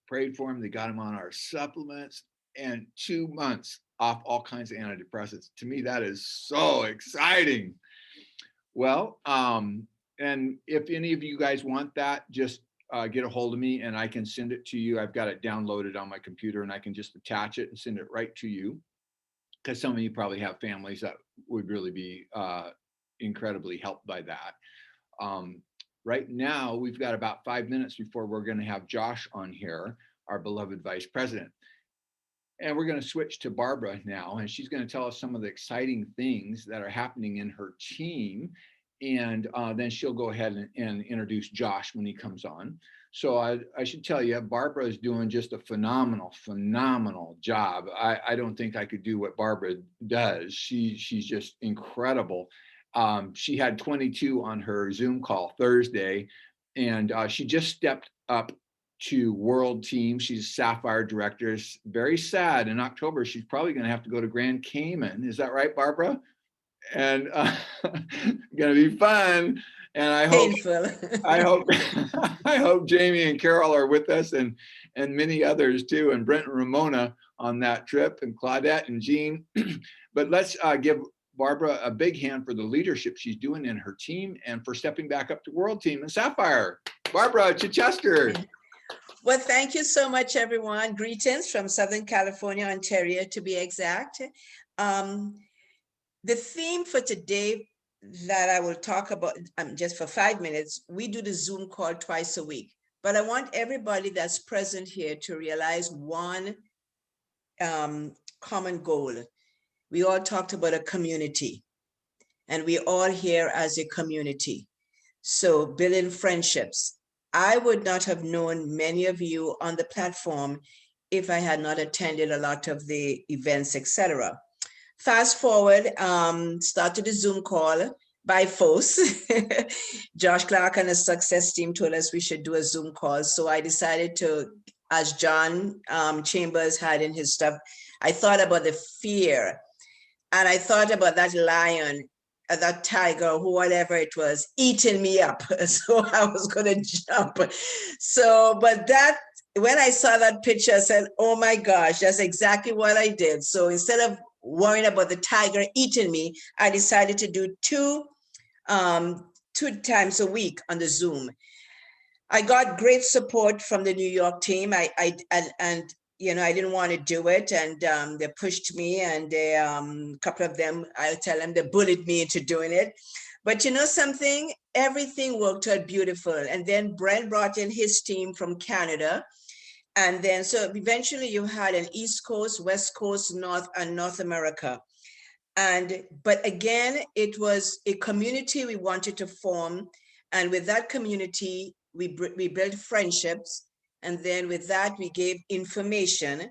prayed for him. They got him on our supplements, and 2 months off all kinds of antidepressants. To me, that is so exciting. Well, and if any of you guys want that, just get a hold of me and I can send it to you. I've got it downloaded on my computer, and I can just attach it and send it right to you, because some of you probably have families that would really be incredibly helped by that. Right now, we've got about 5 minutes before we're going to have Josh on here, our beloved vice president. And we're going to switch to Barbara now, and she's going to tell us some of the exciting things that are happening in her team. And then she'll go ahead and introduce Josh when he comes on. So I should tell you, Barbara is doing just a phenomenal job. I don't think I could do what Barbara does. She's just incredible. She had 22 on her Zoom call Thursday, and she just stepped up to world team. She's Sapphire director. It's very sad. In October, she's probably going to have to go to Grand Cayman. Is that right, Barbara? And going to be fun. And I hope Jamie and Carol are with us, and many others too, and Brent and Ramona on that trip, and Claudette and Jean. But let's give Barbara a big hand for the leadership she's doing in her team, and for stepping back up to world team and Sapphire. Barbara, Chichester. Well, thank you so much, everyone. Greetings from Southern California, Ontario, to be exact. The theme for today that I will talk about just for 5 minutes, we do the Zoom call twice a week, but I want everybody that's present here to realize one common goal. We all talked about a community, and we all here as a community. So building friendships. I would not have known many of you on the platform if I had not attended a lot of the events, etc. Fast forward, started the Zoom call by force. Josh Clark and his success team told us we should do a Zoom call. So I decided to, as John Chambers had in his stuff, I thought about the fear, and I thought about that lion, that tiger, or whatever it was, eating me up. So I was gonna jump. So, but that, when I saw that picture, I said, oh my gosh, that's exactly what I did. So instead of worrying about the tiger eating me, I decided to do two times a week on the Zoom. I got great support from the New York team. And I didn't want to do it, and they pushed me, and they, a couple of them, I'll tell them, they bullied me into doing it. But you know something, everything worked out beautiful. And then Brent brought in his team from Canada. And then, so eventually you had an East Coast, West Coast, North, and North America. But again, it was a community we wanted to form. And with that community, we built friendships. And then with that, we gave information.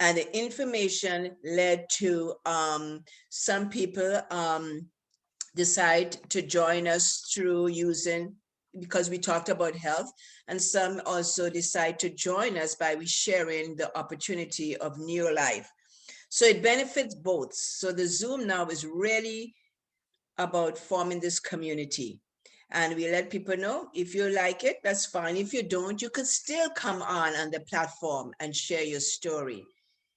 And the information led to some people decide to join us through using, because we talked about health, and some also decide to join us by sharing the opportunity of NeoLife. So it benefits both. So the Zoom now is really about forming this community. And we let people know, if you like it, that's fine. If you don't, you can still come on the platform and share your story.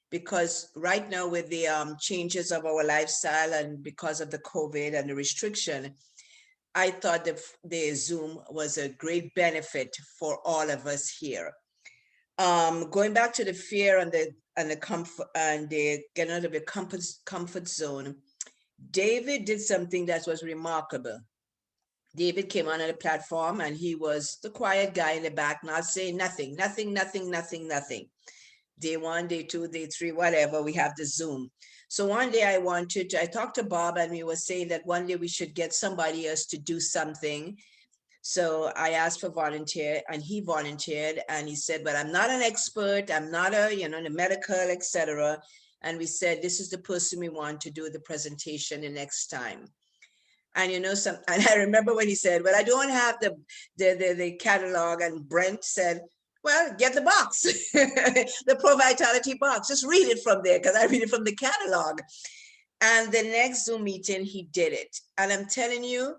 Because right now with the changes of our lifestyle and because of the COVID and the restriction, I thought the Zoom was a great benefit for all of us here. Going back to the fear and the comfort and the getting out of the comfort zone, David did something that was remarkable. David came on the platform and he was the quiet guy in the back, not saying nothing. Day 1, day 2, day 3, whatever, we have the Zoom. So one day I talked to Bob, and we were saying that one day we should get somebody else to do something. So I asked for volunteer, and he volunteered, and he said, but I'm not an expert. I'm not the medical, etc. And we said, this is the person we want to do the presentation the next time. And and I remember when he said, well, I don't have the catalog, and Brent said, well, get the box, the Pro Vitality box. Just read it from there, because I read it from the catalog. And the next Zoom meeting, he did it. And I'm telling you,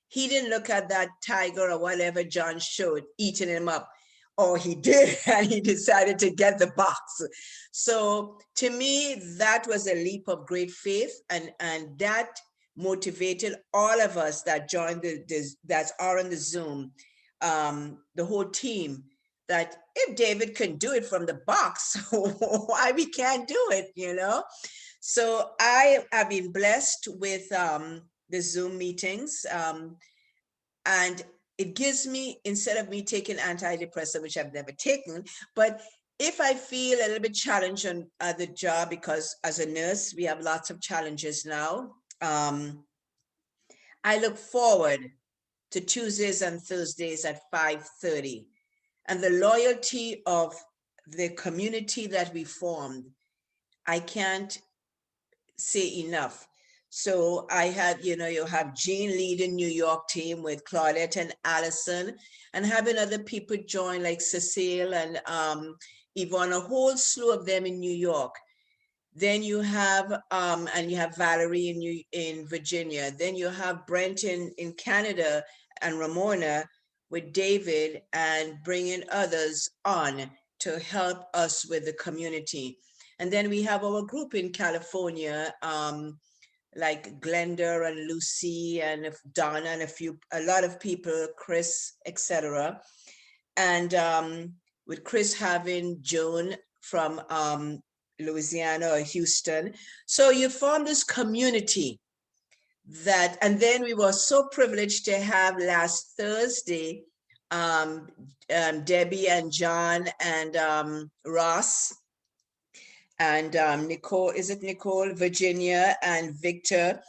he didn't look at that tiger or whatever John showed eating him up. Oh, he did, and he decided to get the box. So to me, that was a leap of great faith, and that motivated all of us that joined that are on the Zoom, the whole team, that if David can do it from the box, why we can't do it, So I have been blessed with the Zoom meetings, and it gives me, instead of me taking antidepressant, which I've never taken, but if I feel a little bit challenged on the job, because as a nurse, we have lots of challenges now, I look forward to Tuesdays and Thursdays at 5:30. And the loyalty of the community that we formed, I can't say enough. So I have, you have Jean leading New York team with Claudette and Allison, and having other people join like Cecile and Yvonne, a whole slew of them in New York. Then you have, and you have Valerie in Virginia. Then you have Brent in Canada, and Ramona with David, and bringing others on to help us with the community. And then we have our group in California, like Glenda and Lucy and Donna and a lot of people, Chris, etc. And with Chris having Joan from Louisiana or Houston. So you form this community that, and then we were so privileged to have last Thursday, Debbie and John and Ross and Nicole, is it Nicole, Virginia and Victor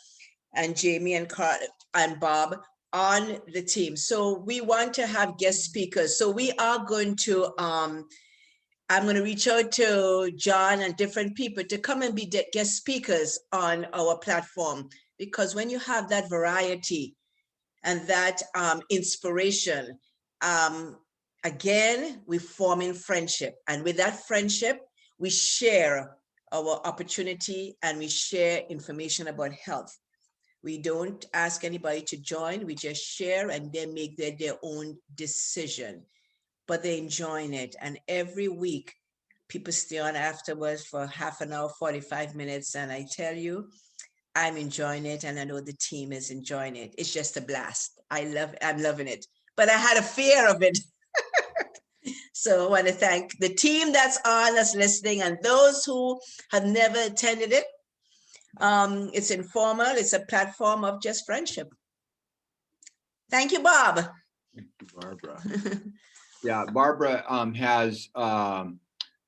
and Jamie and Carl and Bob on the team. So we want to have guest speakers. So we are going to, I'm going to reach out to John and different people to come and be guest speakers on our platform, because when you have that variety and that inspiration, again, we form in friendship. And with that friendship, we share our opportunity and we share information about health. We don't ask anybody to join, we just share and they make their own decision. But they're enjoying it. And every week, people stay on afterwards for half an hour, 45 minutes. And I tell you, I'm enjoying it. And I know the team is enjoying it. It's just a blast. I'm loving it. But I had a fear of it. So I want to thank the team that's on, that's listening, and those who have never attended it. It's informal. It's a platform of just friendship. Thank you, Bob. Thank you, Barbara. Yeah, Barbara has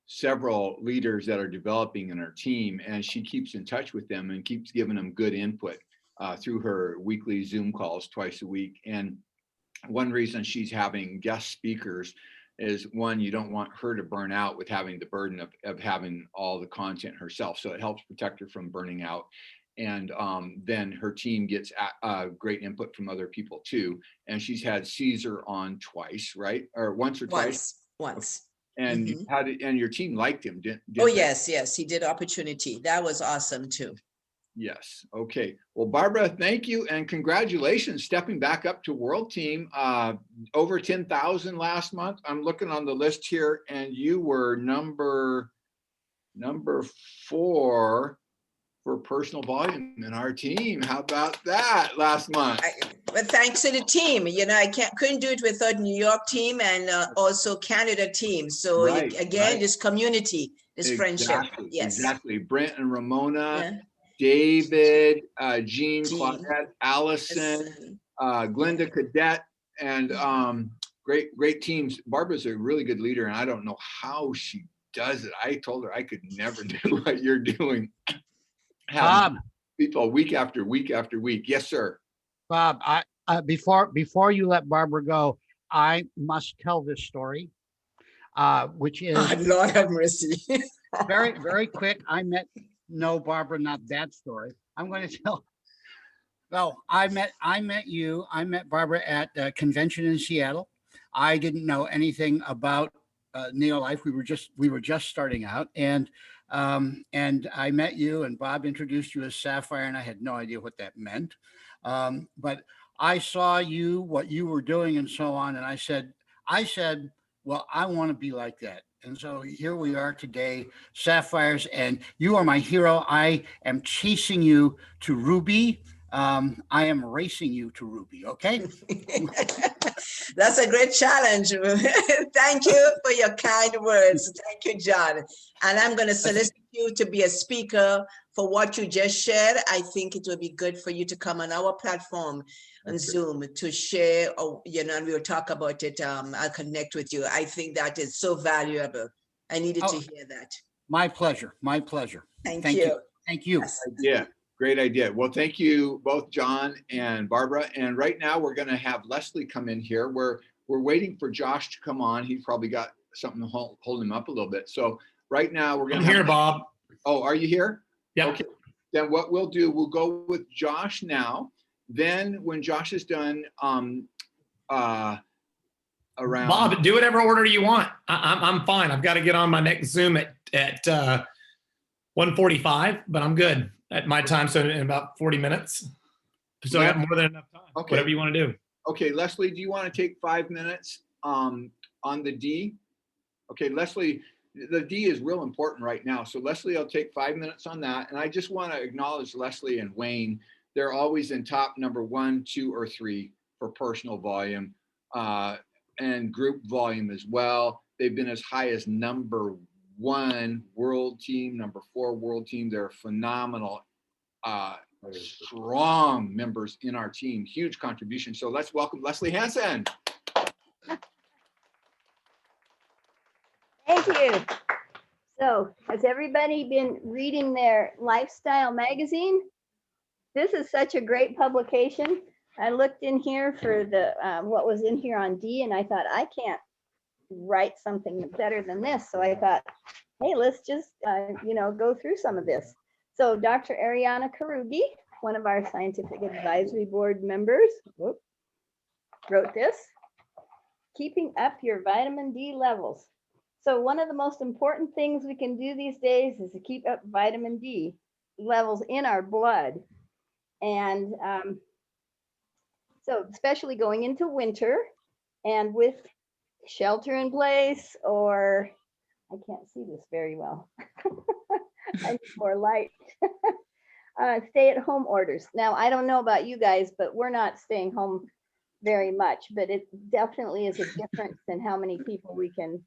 several leaders that are developing in her team, and she keeps in touch with them and keeps giving them good input through her weekly Zoom calls twice a week. And one reason she's having guest speakers is, one, you don't want her to burn out with having the burden of having all the content herself. So it helps protect her from burning out. And then her team gets great input from other people too. And she's had Caesar on twice, right? Or once or twice? Once. And how did, and your team liked him, didn't Oh, they? yes, he did Opportunity. That was awesome too. Yes. Okay. Well, Barbara, thank you and congratulations stepping back up to World Team. Over 10,000 last month. I'm looking on the list here, and you were number 4 for personal volume in our team. How about that last month? But thanks to the team, you know, I couldn't do it without New York team and also Canada team. So Right, again, right. this community, this friendship. Yes. Exactly. Brent and Ramona, David, Jean, Claudette, Allison, Glenda Cadet, and great teams. Barbara's a really good leader, and I don't know how she does it. I told her I could never do what you're doing. Bob, people week after week after week. Yes, sir. Bob, before you let Barbara go, I must tell this story, which is Lord have mercy. very, very quick. No, Barbara, not that story. I'm going to tell. No, I met Barbara at a convention in Seattle. I didn't know anything about NeoLife. We were just starting out, and I met you, and Bob introduced you as Sapphire, and I had no idea what that meant. But I saw what you were doing and so on. And I said, well, I want to be like that. And so here we are today, Sapphires, and you are my hero. I am chasing you to Ruby. I am racing you to Ruby. Okay. That's a great challenge. Thank you for your kind words. Thank you, John. And I'm going to solicit you to be a speaker for what you just shared. I think it would be good for you to come on our platform on Zoom to share, and we'll talk about it. I'll connect with you. I think that is so valuable. I needed to hear that. My pleasure. My pleasure. Thank you. Thank you. Yes. Yeah. Great idea. Well, thank you both, John and Barbara. And right now we're going to have Leslie come in here. We're waiting for Josh to come on. He's probably got something to hold him up a little bit. So right now we're going to I'm here, Bob. Oh, are you here? Yeah. Okay. Then what we'll do, we'll go with Josh now. Then when Josh is done, around Bob, do whatever order you want. I'm fine. I've got to get on my next Zoom at 1:45, but I'm good at my time. So in about 40 minutes. So I got more than enough time. Okay. Whatever you want to do. Okay, Leslie, do you want to take 5 minutes on the D? Okay, Leslie, the D is real important right now. So Leslie, I'll take 5 minutes on that. And I just want to acknowledge Leslie and Wayne. They're always in top number 1, 2, or 3 for personal volume and group volume as well. They've been as high as number 1 world team, number 4 world team. They're phenomenal, strong members in our team, huge contribution. So let's welcome Leslie Hansen. Thank you. So has everybody been reading their lifestyle magazine? This is such a great publication. I looked in here for the what was in here on D, and I thought, I can't write something better than this. So I thought, hey, let's just go through some of this. So Dr. Ariana Karugi, one of our scientific advisory board members, wrote this: keeping up your vitamin D levels. So one of the most important things we can do these days is to keep up vitamin D levels in our blood. And so especially going into winter and with shelter in place, or I can't see this very well. I need more light. Stay at home orders. Now, I don't know about you guys, but we're not staying home very much, but it definitely is a difference in how many people we can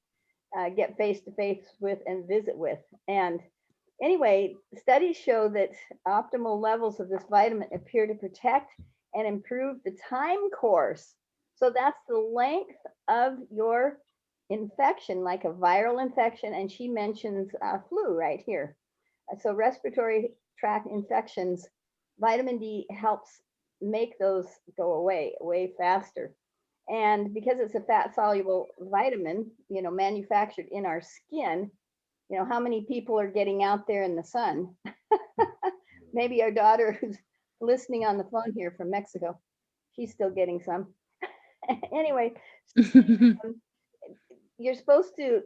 get face to face with and visit with. And anyway, studies show that optimal levels of this vitamin appear to protect and improve the time course. So that's the length of your infection, like a viral infection. And she mentions flu right here. So respiratory tract infections, vitamin D helps make those go away way faster. And because it's a fat soluble vitamin, manufactured in our skin, how many people are getting out there in the sun? Maybe our daughter who's listening on the phone here from Mexico, she's still getting some. Anyway, you're supposed to,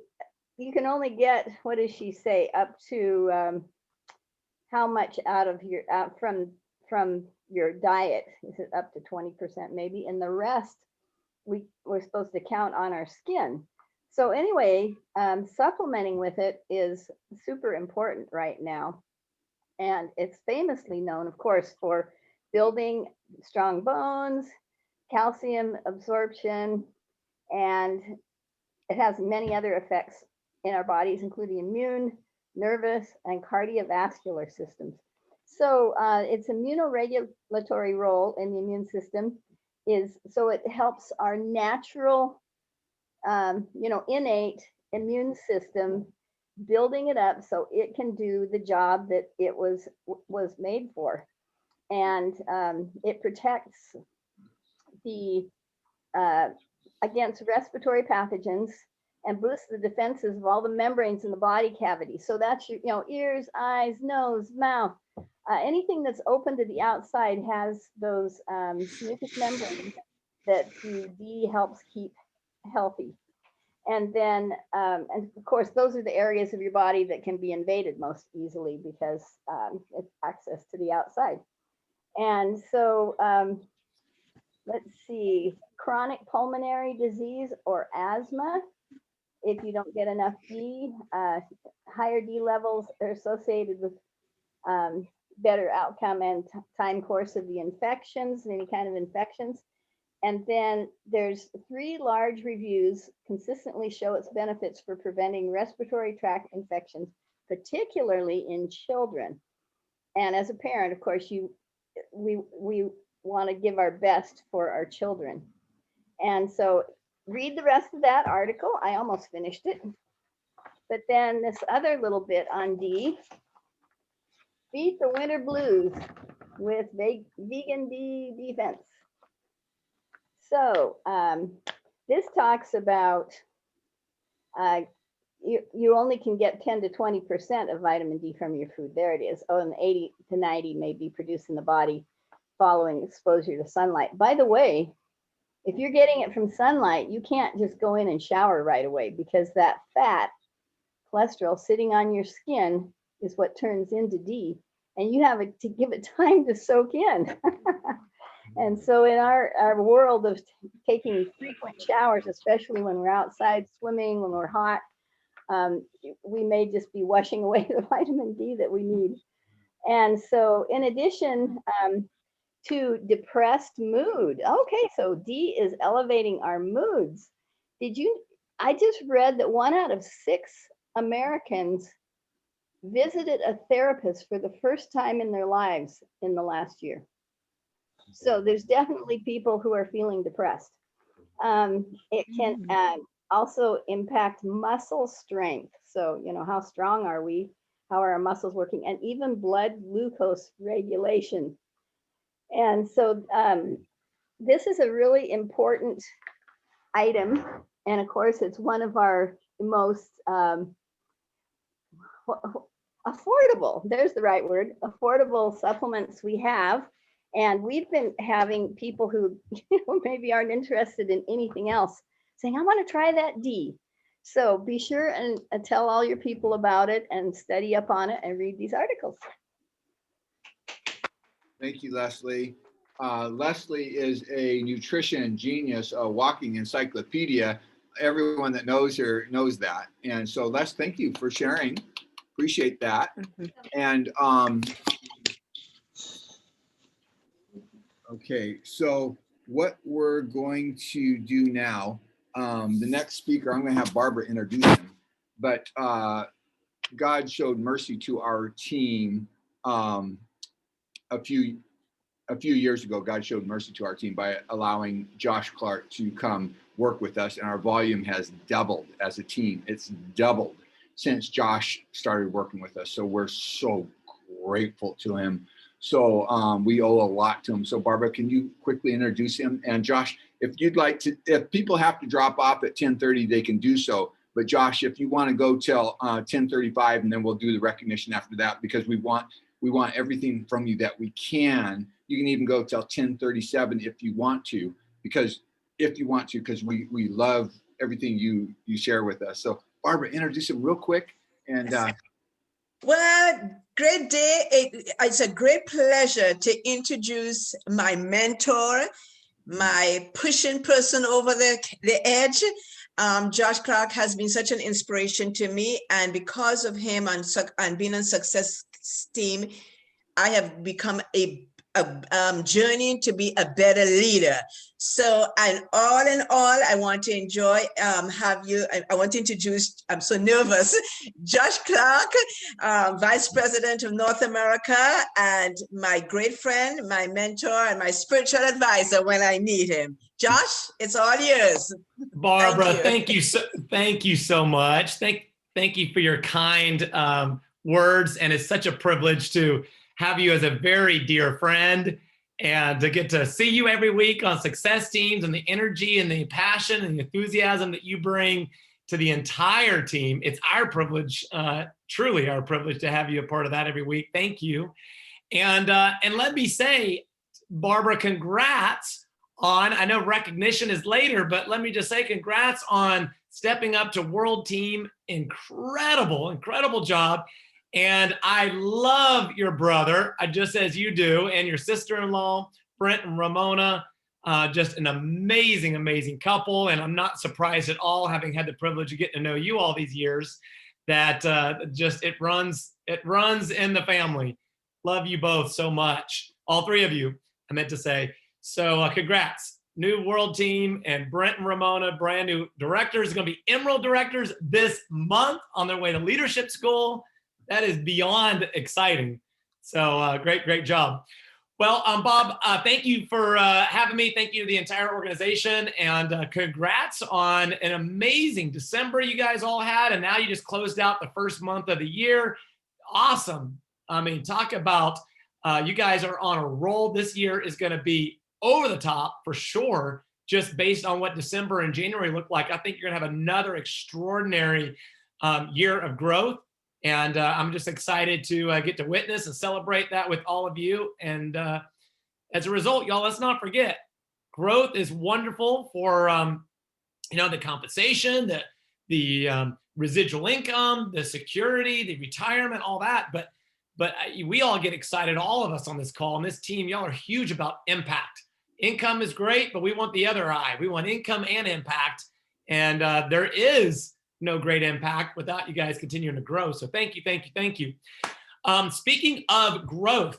you can only get, what does she say, up to how much out of your, from your diet? Is it up to 20% maybe? And the rest, we're supposed to count on our skin. So anyway, supplementing with it is super important right now. And it's famously known, of course, for building strong bones, calcium absorption, and it has many other effects in our bodies, including immune, nervous, and cardiovascular systems. So its immunoregulatory role in the immune system is, so it helps our natural, innate immune system, building it up so it can do the job that it was made for. And it protects the against respiratory pathogens and boosts the defenses of all the membranes in the body cavity. So that's your, ears, eyes, nose, mouth, anything that's open to the outside has those mucous membranes that the D helps keep healthy. And then, and of course, those are the areas of your body that can be invaded most easily because it's access to the outside. And so, let's see, chronic pulmonary disease or asthma, if you don't get enough D, higher D levels are associated with better outcome and time course of the infections, any kind of infections. And then there's 3 large reviews consistently show its benefits for preventing respiratory tract infections, particularly in children. And as a parent, of course, we want to give our best for our children. And so read the rest of that article. I almost finished it. But then this other little bit on D, beat the winter blues with vegan D defense. So this talks about you only can get 10 to 20% of vitamin D from your food. There it is. Oh, and 80 to 90 may be produced in the body following exposure to sunlight. By the way, if you're getting it from sunlight, you can't just go in and shower right away because that fat cholesterol sitting on your skin is what turns into D, and you have to give it time to soak in. And so in our world of taking frequent showers, especially when we're outside swimming, when we're hot, we may just be washing away the vitamin D that we need. And so in addition to depressed mood, okay, so D is elevating our moods. I just read that 1 out of 6 Americans visited a therapist for the first time in their lives in the last year. So there's definitely people who are feeling depressed. It can also impact muscle strength. So, how strong are we? How are our muscles working? And even blood glucose regulation. And so this is a really important item. And of course, it's one of our most affordable, there's the right word, affordable supplements we have. And we've been having people who maybe aren't interested in anything else saying, I want to try that D. So be sure and tell all your people about it and study up on it and read these articles. Thank you, Leslie. Leslie is a nutrition genius, a walking encyclopedia. Everyone that knows her knows that. And so Les, thank you for sharing. Appreciate that. And okay, so what we're going to do now, the next speaker, I'm going to have Barbara introduce him. but God showed mercy to our team a few years ago. God showed mercy to our team by allowing Josh Clark to come work with us, and our volume has doubled as a team. It's doubled since Josh started working with us. So we're so grateful to him. So we owe a lot to him. So Barbara, can you quickly introduce him? And Josh, if you'd like to, if people have to drop off at 10:30, they can do so. But Josh, if you want to go till 10:35, and then we'll do the recognition after that, because we want everything from you that we can. You can even go till 10:37 if you want to, because we love everything you share with us. So Barbara, introduce him real quick. And well, great day. It's a great pleasure to introduce my mentor, my pushing person over the edge. Josh Clark has been such an inspiration to me, and because of him and being on Success Team, I have become a journey to be a better leader. So, and all in all, I want to I want to introduce, I'm so nervous, Josh Clark, Vice President of North America, and my great friend, my mentor, and my spiritual advisor when I need him. Josh, it's all yours. Barbara, thank you so much. Thank you for your kind words, and it's such a privilege to have you as a very dear friend, and to get to see you every week on Success Teams, and the energy and the passion and the enthusiasm that you bring to the entire team. It's our privilege, truly our privilege, to have you a part of that every week. Thank you. And let me say, Barbara, congrats on, I know recognition is later, but let me just say congrats on stepping up to World Team. Incredible job. And I love your brother, just as you do, and your sister-in-law, Brent and Ramona, just an amazing couple. And I'm not surprised at all, having had the privilege of getting to know you all these years, that just it runs in the family. Love you both so much. All three of you, I meant to say. So congrats. New World Team, and Brent and Ramona, brand new directors, going to be Emerald directors this month on their way to leadership school. That is beyond exciting. So great job. Well, Bob, thank you for having me. Thank you to the entire organization, and congrats on an amazing December you guys all had. And now you just closed out the first month of the year. Awesome. I mean, talk about, you guys are on a roll. This year is going to be over the top for sure, just based on what December and January look like. I think you're going to have another extraordinary year of growth. And I'm just excited to get to witness and celebrate that with all of you. And as a result, y'all, let's not forget, growth is wonderful for the compensation, the residual income, the security, the retirement, all that. But we all get excited, all of us on this call, and this team, y'all are huge about impact. Income is great, but we want the other eye. We want income and impact. And there is no great impact without you guys continuing to grow. So thank you. Speaking of growth,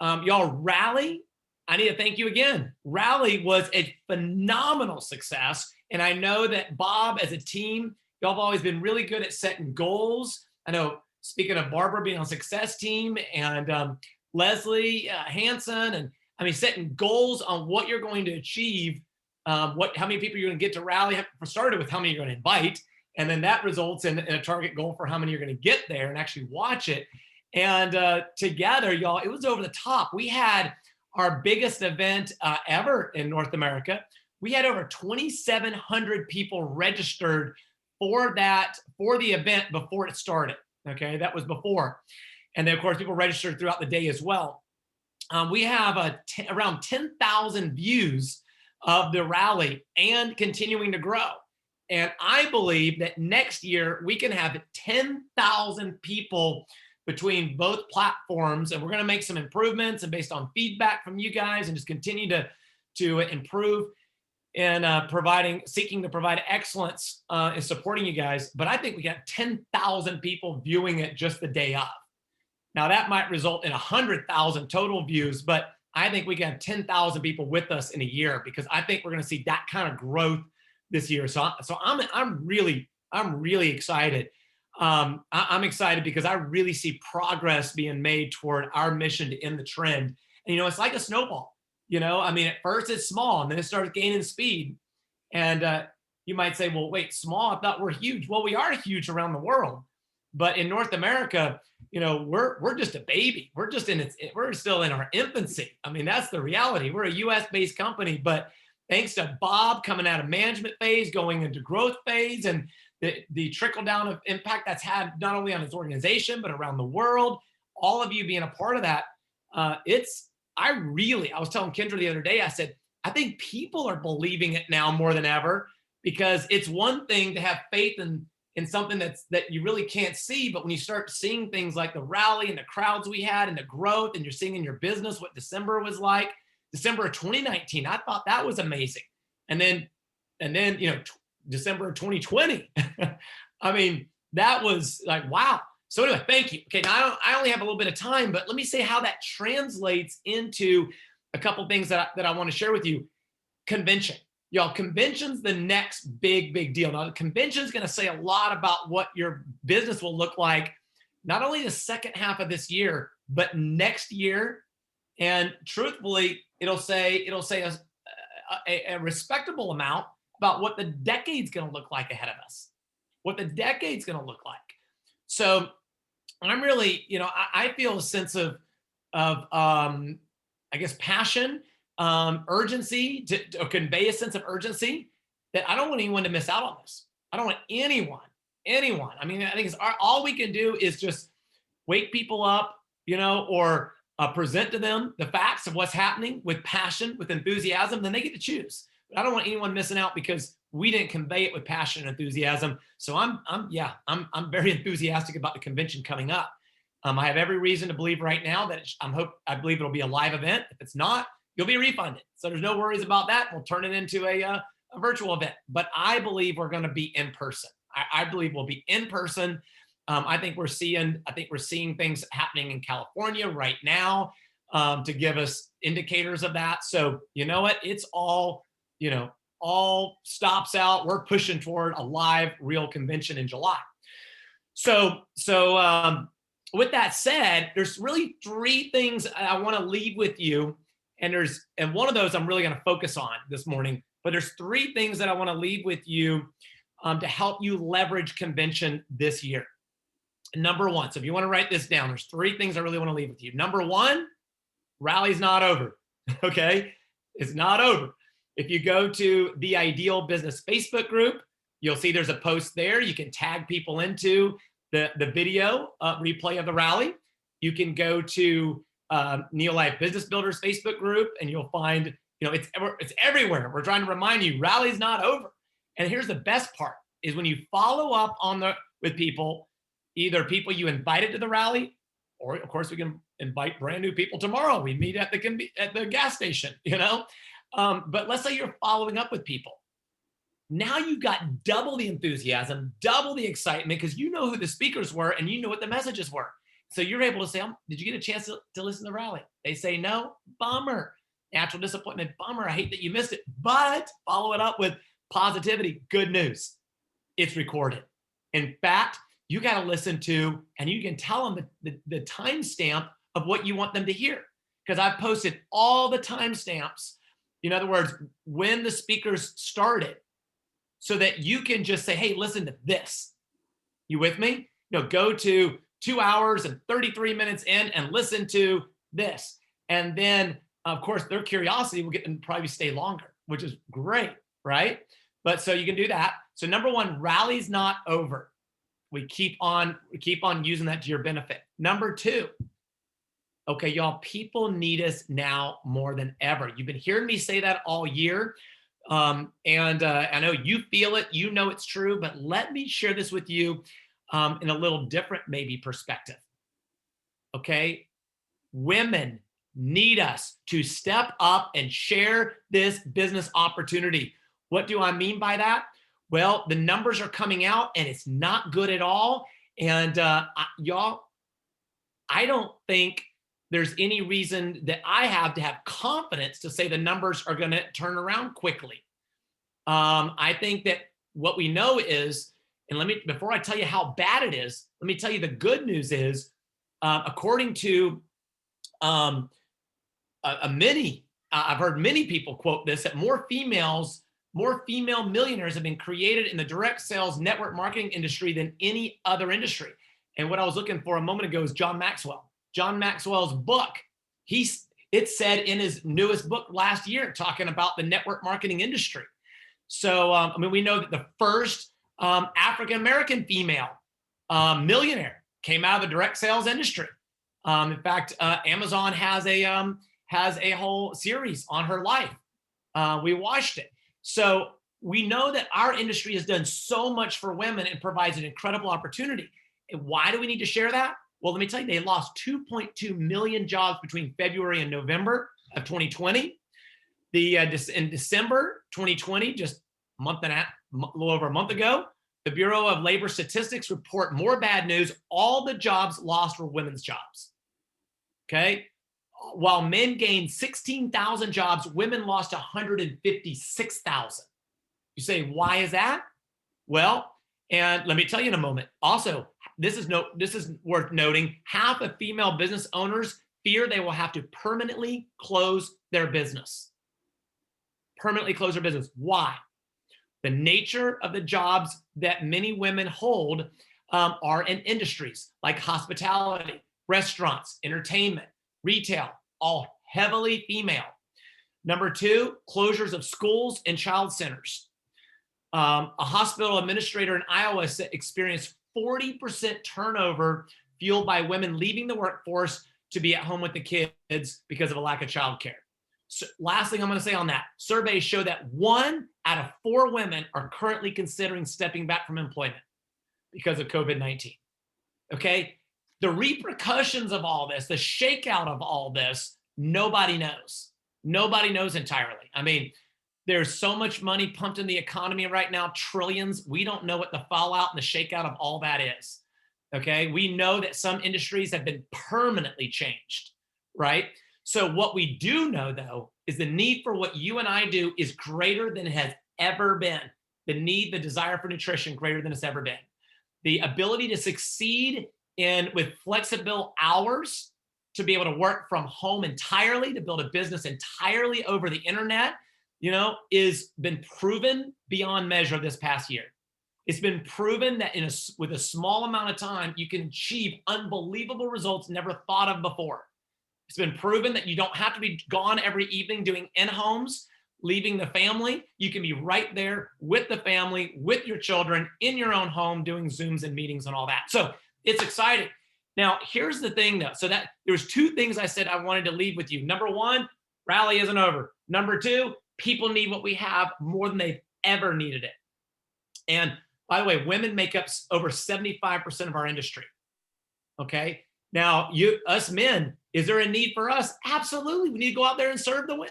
y'all, Rally, I need to thank you again. Rally was a phenomenal success. And I know that Bob, as a team, y'all have always been really good at setting goals. I know, speaking of Barbara being on Success Team, and Leslie Hanson, and I mean, setting goals on what you're going to achieve, how many people you're going to get to Rally. Started with how many you're going to invite. And then that results in a target goal for how many you're going to get there and actually watch it. And together, y'all, it was over the top. We had our biggest event ever in North America. We had over 2,700 people registered for the event before it started. Okay, that was before. And then, of course, people registered throughout the day as well. We have around 10,000 views of the rally and continuing to grow. And I believe that next year we can have 10,000 people between both platforms, and we're going to make some improvements, and based on feedback from you guys, and just continue to improve in seeking to provide excellence in supporting you guys. But I think we got 10,000 people viewing it just the day of. Now that might result in 100,000 total views, but I think we got 10,000 people with us in a year, because I think we're going to see that kind of growth this year. So I'm really excited. I'm excited because I really see progress being made toward our mission to end the trend. And, it's like a snowball, I mean, at first it's small and then it starts gaining speed. And you might say, well, wait, small, I thought we're huge. Well, we are huge around the world. But in North America, we're just a baby. We're still in our infancy. I mean, that's the reality. We're a US based company, but thanks to Bob coming out of management phase, going into growth phase, and the trickle down of impact that's had not only on his organization, but around the world, all of you being a part of that. I was telling Kendra the other day, I said, I think people are believing it now more than ever, because it's one thing to have faith in something that you really can't see. But when you start seeing things like the rally and the crowds we had and the growth, and you're seeing in your business what December was like, December of 2019, I thought that was amazing. And then, December of 2020, I mean, that was like, wow. So anyway, thank you. Okay, now I only have a little bit of time, but let me say how that translates into a couple things that I want to share with you. Convention. Y'all, convention's the next big deal. Now, the convention is going to say a lot about what your business will look like, not only the second half of this year, but next year. And truthfully, it'll say a respectable amount about what the decade's going to look like ahead of us, what the decade's going to look like. So I'm really, I feel a sense of I guess, passion, urgency, to convey a sense of urgency that I don't want anyone to miss out on this. I don't want anyone. I mean, I think all we can do is just wake people up, or present to them the facts of what's happening with passion, with enthusiasm. Then they get to choose. But I don't want anyone missing out because we didn't convey it with passion and enthusiasm. So I'm very enthusiastic about the convention coming up. I have every reason to believe right now that I believe it'll be a live event. If it's not, you'll be refunded. So there's no worries about that. We'll turn it into a virtual event. But I believe we're going to be in person. I believe we'll be in person. I think we're seeing things happening in California right now to give us indicators of that. So you know what? It's all stops out. We're pushing toward a live, real convention in July. So with that said, there's really three things I want to leave with you. And one of those I'm really going to focus on this morning, but there's three things that I want to leave with you to help you leverage convention this year. Number one, so if you want to write this down, there's three things I really want to leave with you. Number one, rally's not over, okay? It's not over. If you go to the Ideal Business Facebook group, you'll see there's a post there. You can tag people into the video replay of the rally. You can go to NeoLife Business Builders Facebook group, and you'll find, it's everywhere. We're trying to remind you, rally's not over. And here's the best part, is when you follow up with people, either people you invited to the rally, or of course we can invite brand new people tomorrow. We meet at the gas station, but let's say you're following up with people. Now you've got double the enthusiasm, double the excitement, because you know who the speakers were and you know what the messages were. So you're able to say, did you get a chance to listen to the rally? They say no, bummer. Natural disappointment, bummer. I hate that you missed it. But follow it up with positivity, good news. It's recorded. In fact, you got to listen to, and you can tell them the timestamp of what you want them to hear. Because I've posted all the timestamps, in other words, when the speakers started, so that you can just say, hey, listen to this. You with me? Go to 2 hours and 33 minutes in and listen to this. And then, of course, their curiosity will get them to probably stay longer, which is great, right? But so you can do that. So number one, rally's not over. We keep on using that to your benefit. Number two, okay, y'all, people need us now more than ever. You've been hearing me say that all year. And I know you feel it, it's true, but let me share this with you in a little different maybe perspective. Okay, women need us to step up and share this business opportunity. What do I mean by that? Well, the numbers are coming out and it's not good at all. And y'all, I don't think there's any reason that I have to have confidence to say the numbers are going to turn around quickly. I think that what we know is And before I tell you how bad it is, let me tell you the good news is, according to I've heard many people quote this, that more female millionaires have been created in the direct sales network marketing industry than any other industry. And what I was looking for a moment ago is John Maxwell. John Maxwell's book, it said in his newest book last year, talking about the network marketing industry. So, I mean, we know that the first African-American female millionaire came out of the direct sales industry. In fact, Amazon has a whole series on her life. We watched it. So we know that our industry has done so much for women and provides an incredible opportunity. And why do we need to share that? Well, let me tell you, they lost 2.2 million jobs between February and November of 2020. In December 2020, just a little over a month ago, the Bureau of Labor Statistics report more bad news. All the jobs lost were women's jobs. Okay. While men gained 16,000 jobs, women lost 156,000. You say, why is that? Well, and let me tell you in a moment. Also, this is worth noting. Half of female business owners fear they will have to permanently close their business. Permanently close their business. Why? The nature of the jobs that many women hold are in industries like hospitality, restaurants, entertainment, retail, all heavily female. Number two, closures of schools and child centers. A hospital administrator in Iowa experienced 40% turnover fueled by women leaving the workforce to be at home with the kids because of a lack of childcare. So last thing I'm going to say on that, surveys show that 1 out of 4 women are currently considering stepping back from employment because of COVID-19. Okay. The repercussions of all this, the shakeout of all this, nobody knows. Nobody knows entirely. I mean, there's so much money pumped in the economy right now, trillions. We don't know what the fallout and the shakeout of all that is. Okay. We know that some industries have been permanently changed, right? So what we do know, though, is the need for what you and I do is greater than it has ever been. The need, the desire for nutrition, greater than it's ever been. The ability to succeed with flexible hours, to be able to work from home entirely, to build a business entirely over the internet, is been proven beyond measure this past year. It's been proven that with a small amount of time, you can achieve unbelievable results never thought of before. It's been proven that you don't have to be gone every evening doing in-homes, leaving the family. You can be right there with the family, with your children, in your own home, doing Zooms and meetings and all that. So it's exciting. Now, here's the thing, though. So that there's 2 things I said I wanted to leave with you. Number 1, rally isn't over. Number 2, people need what we have more than they've ever needed it. And by the way, women make up over 75% of our industry. Okay. Now, us men, is there a need for us? Absolutely. We need to go out there and serve the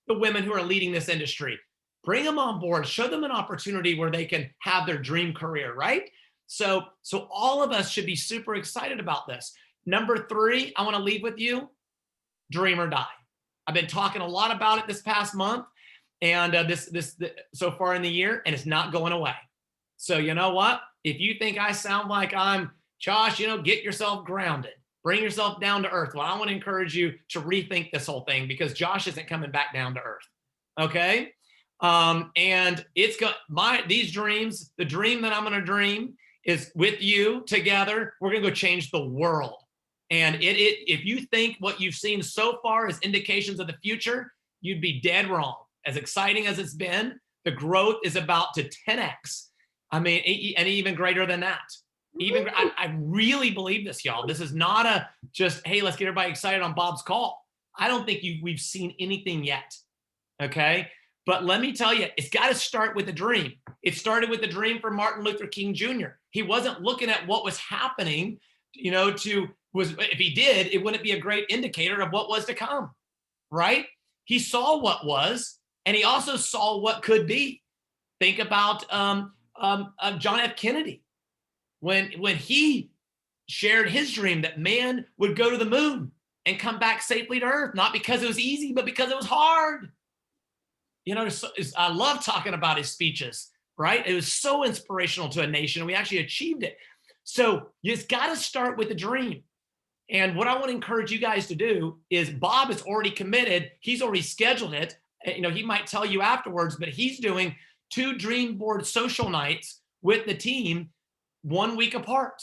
women who are leading this industry. Bring them on board, show them an opportunity where they can have their dream career, right? So all of us should be super excited about this. Number 3, I want to leave with you, dream or die. I've been talking a lot about it this past month and so far in the year, and it's not going away. So you know what? If you think I sound like I'm Josh, get yourself grounded, bring yourself down to earth. Well, I want to encourage you to rethink this whole thing because Josh isn't coming back down to earth. Okay. And it's got these dreams, the dream that I'm going to dream is with you together. We're going to go change the world. And if you think what you've seen so far is indications of the future, you'd be dead wrong. As exciting as it's been, the growth is about to 10x. I mean, and even greater than that. I really believe this, y'all. This is not just, hey, let's get everybody excited on Bob's call. I don't think we've seen anything yet. Okay. But let me tell you, it's got to start with a dream. It started with the dream for Martin Luther King Jr. He wasn't looking at what was happening, if he did, it wouldn't be a great indicator of what was to come, right? He saw what was, and he also saw what could be. Think about John F. Kennedy. When he shared his dream that man would go to the moon and come back safely to Earth, not because it was easy, but because it was hard. I love talking about his speeches, right? It was so inspirational to a nation. We actually achieved it. So it's got to start with a dream. And what I want to encourage you guys to do is Bob is already committed. He's already scheduled it. You know, he might tell you afterwards, but he's doing 2 dream board social nights with the team 1 week apart.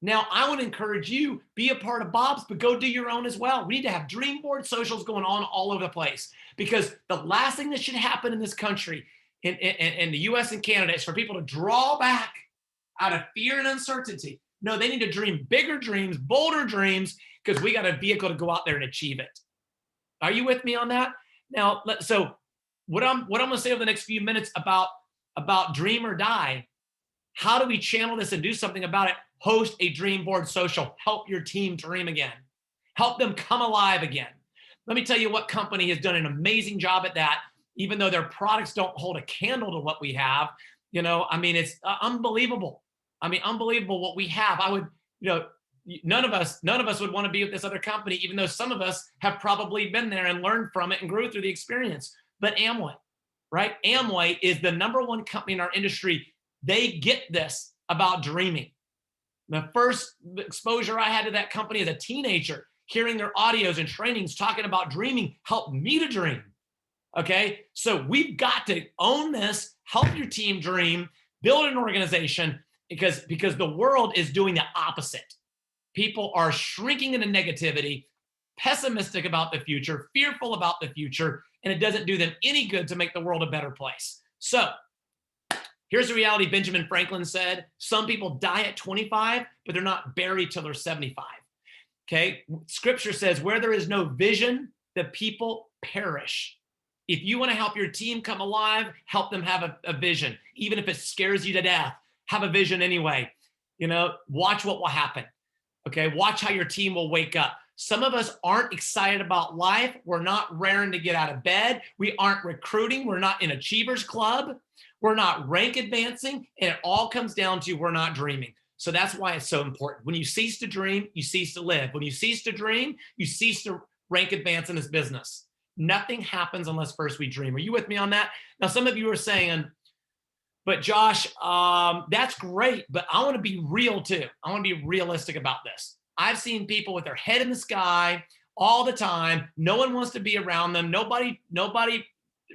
Now, I would encourage you, be a part of Bob's, but go do your own as well. We need to have dream board socials going on all over the place, because the last thing that should happen in this country, in the US and Canada, is for people to draw back out of fear and uncertainty. No, they need to dream bigger dreams, bolder dreams, because we got a vehicle to go out there and achieve it. Are you with me on that? Now, so what I'm going to say over the next few minutes about dream or die, how do we channel this and do something about it? Host a dream board social. Help your team dream again. Help them come alive again. Let me tell you what company has done an amazing job at that, even though their products don't hold a candle to what we have. You know, I mean, it's unbelievable. I mean, unbelievable what we have. I would, you know, none of us would want to be with this other company, even though some of us have probably been there and learned from it and grew through the experience. But Amway, right? Amway is the #1 company in our industry. They get this about dreaming. The first exposure I had to that company as a teenager, hearing their audios and trainings talking about dreaming, helped me to dream. Okay, so we've got to own this, help your team dream, build an organization, because the world is doing the opposite. People are shrinking into negativity, pessimistic about the future, fearful about the future, and it doesn't do them any good to make the world a better place. So here's the reality. Benjamin Franklin said, some people die at 25, but they're not buried till they're 75. Okay, scripture says, where there is no vision, the people perish. If you want to help your team come alive, help them have a vision. Even if it scares you to death, have a vision anyway. You know, watch what will happen. Okay, watch how your team will wake up. Some of us aren't excited about life. We're not raring to get out of bed. We aren't recruiting. We're not in Achievers Club. We're not rank advancing. And it all comes down to we're not dreaming. So that's why it's so important. When you cease to dream, you cease to live. When you cease to dream, you cease to rank advance in this business. Nothing happens unless first we dream. Are you with me on that? Now, some of you are saying, but Josh, that's great, but I want to be real too. I want to be realistic about this. I've seen people with their head in the sky all the time. No one wants to be around them. Nobody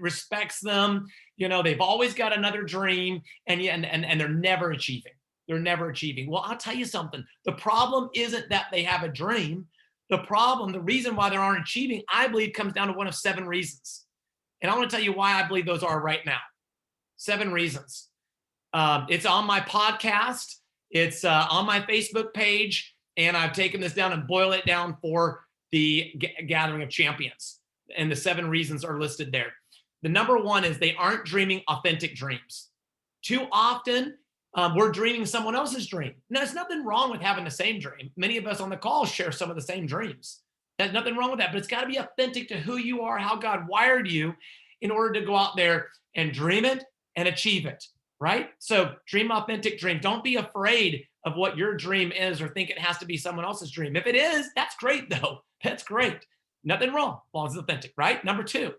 respects them. You know, they've always got another dream, and they're never achieving. They're never achieving. Well, I'll tell you something. The problem isn't that they have a dream. The reason why they aren't achieving, I believe, comes down to one of 7 reasons. And I want to tell you why I believe those are right now. 7 reasons. It's on my podcast. It's on my Facebook page. And I've taken this down and boiled it down for the Gathering of Champions. And the 7 reasons are listed there. The number 1 is they aren't dreaming authentic dreams. Too often, we're dreaming someone else's dream. Now, there's nothing wrong with having the same dream. Many of us on the call share some of the same dreams. There's nothing wrong with that, but it's got to be authentic to who you are, how God wired you in order to go out there and dream it and achieve it, right? So dream authentic dream. Don't be afraid of what your dream is or think it has to be someone else's dream. If it is, that's great though. That's great. Nothing wrong as long as it's authentic, right? Number 2,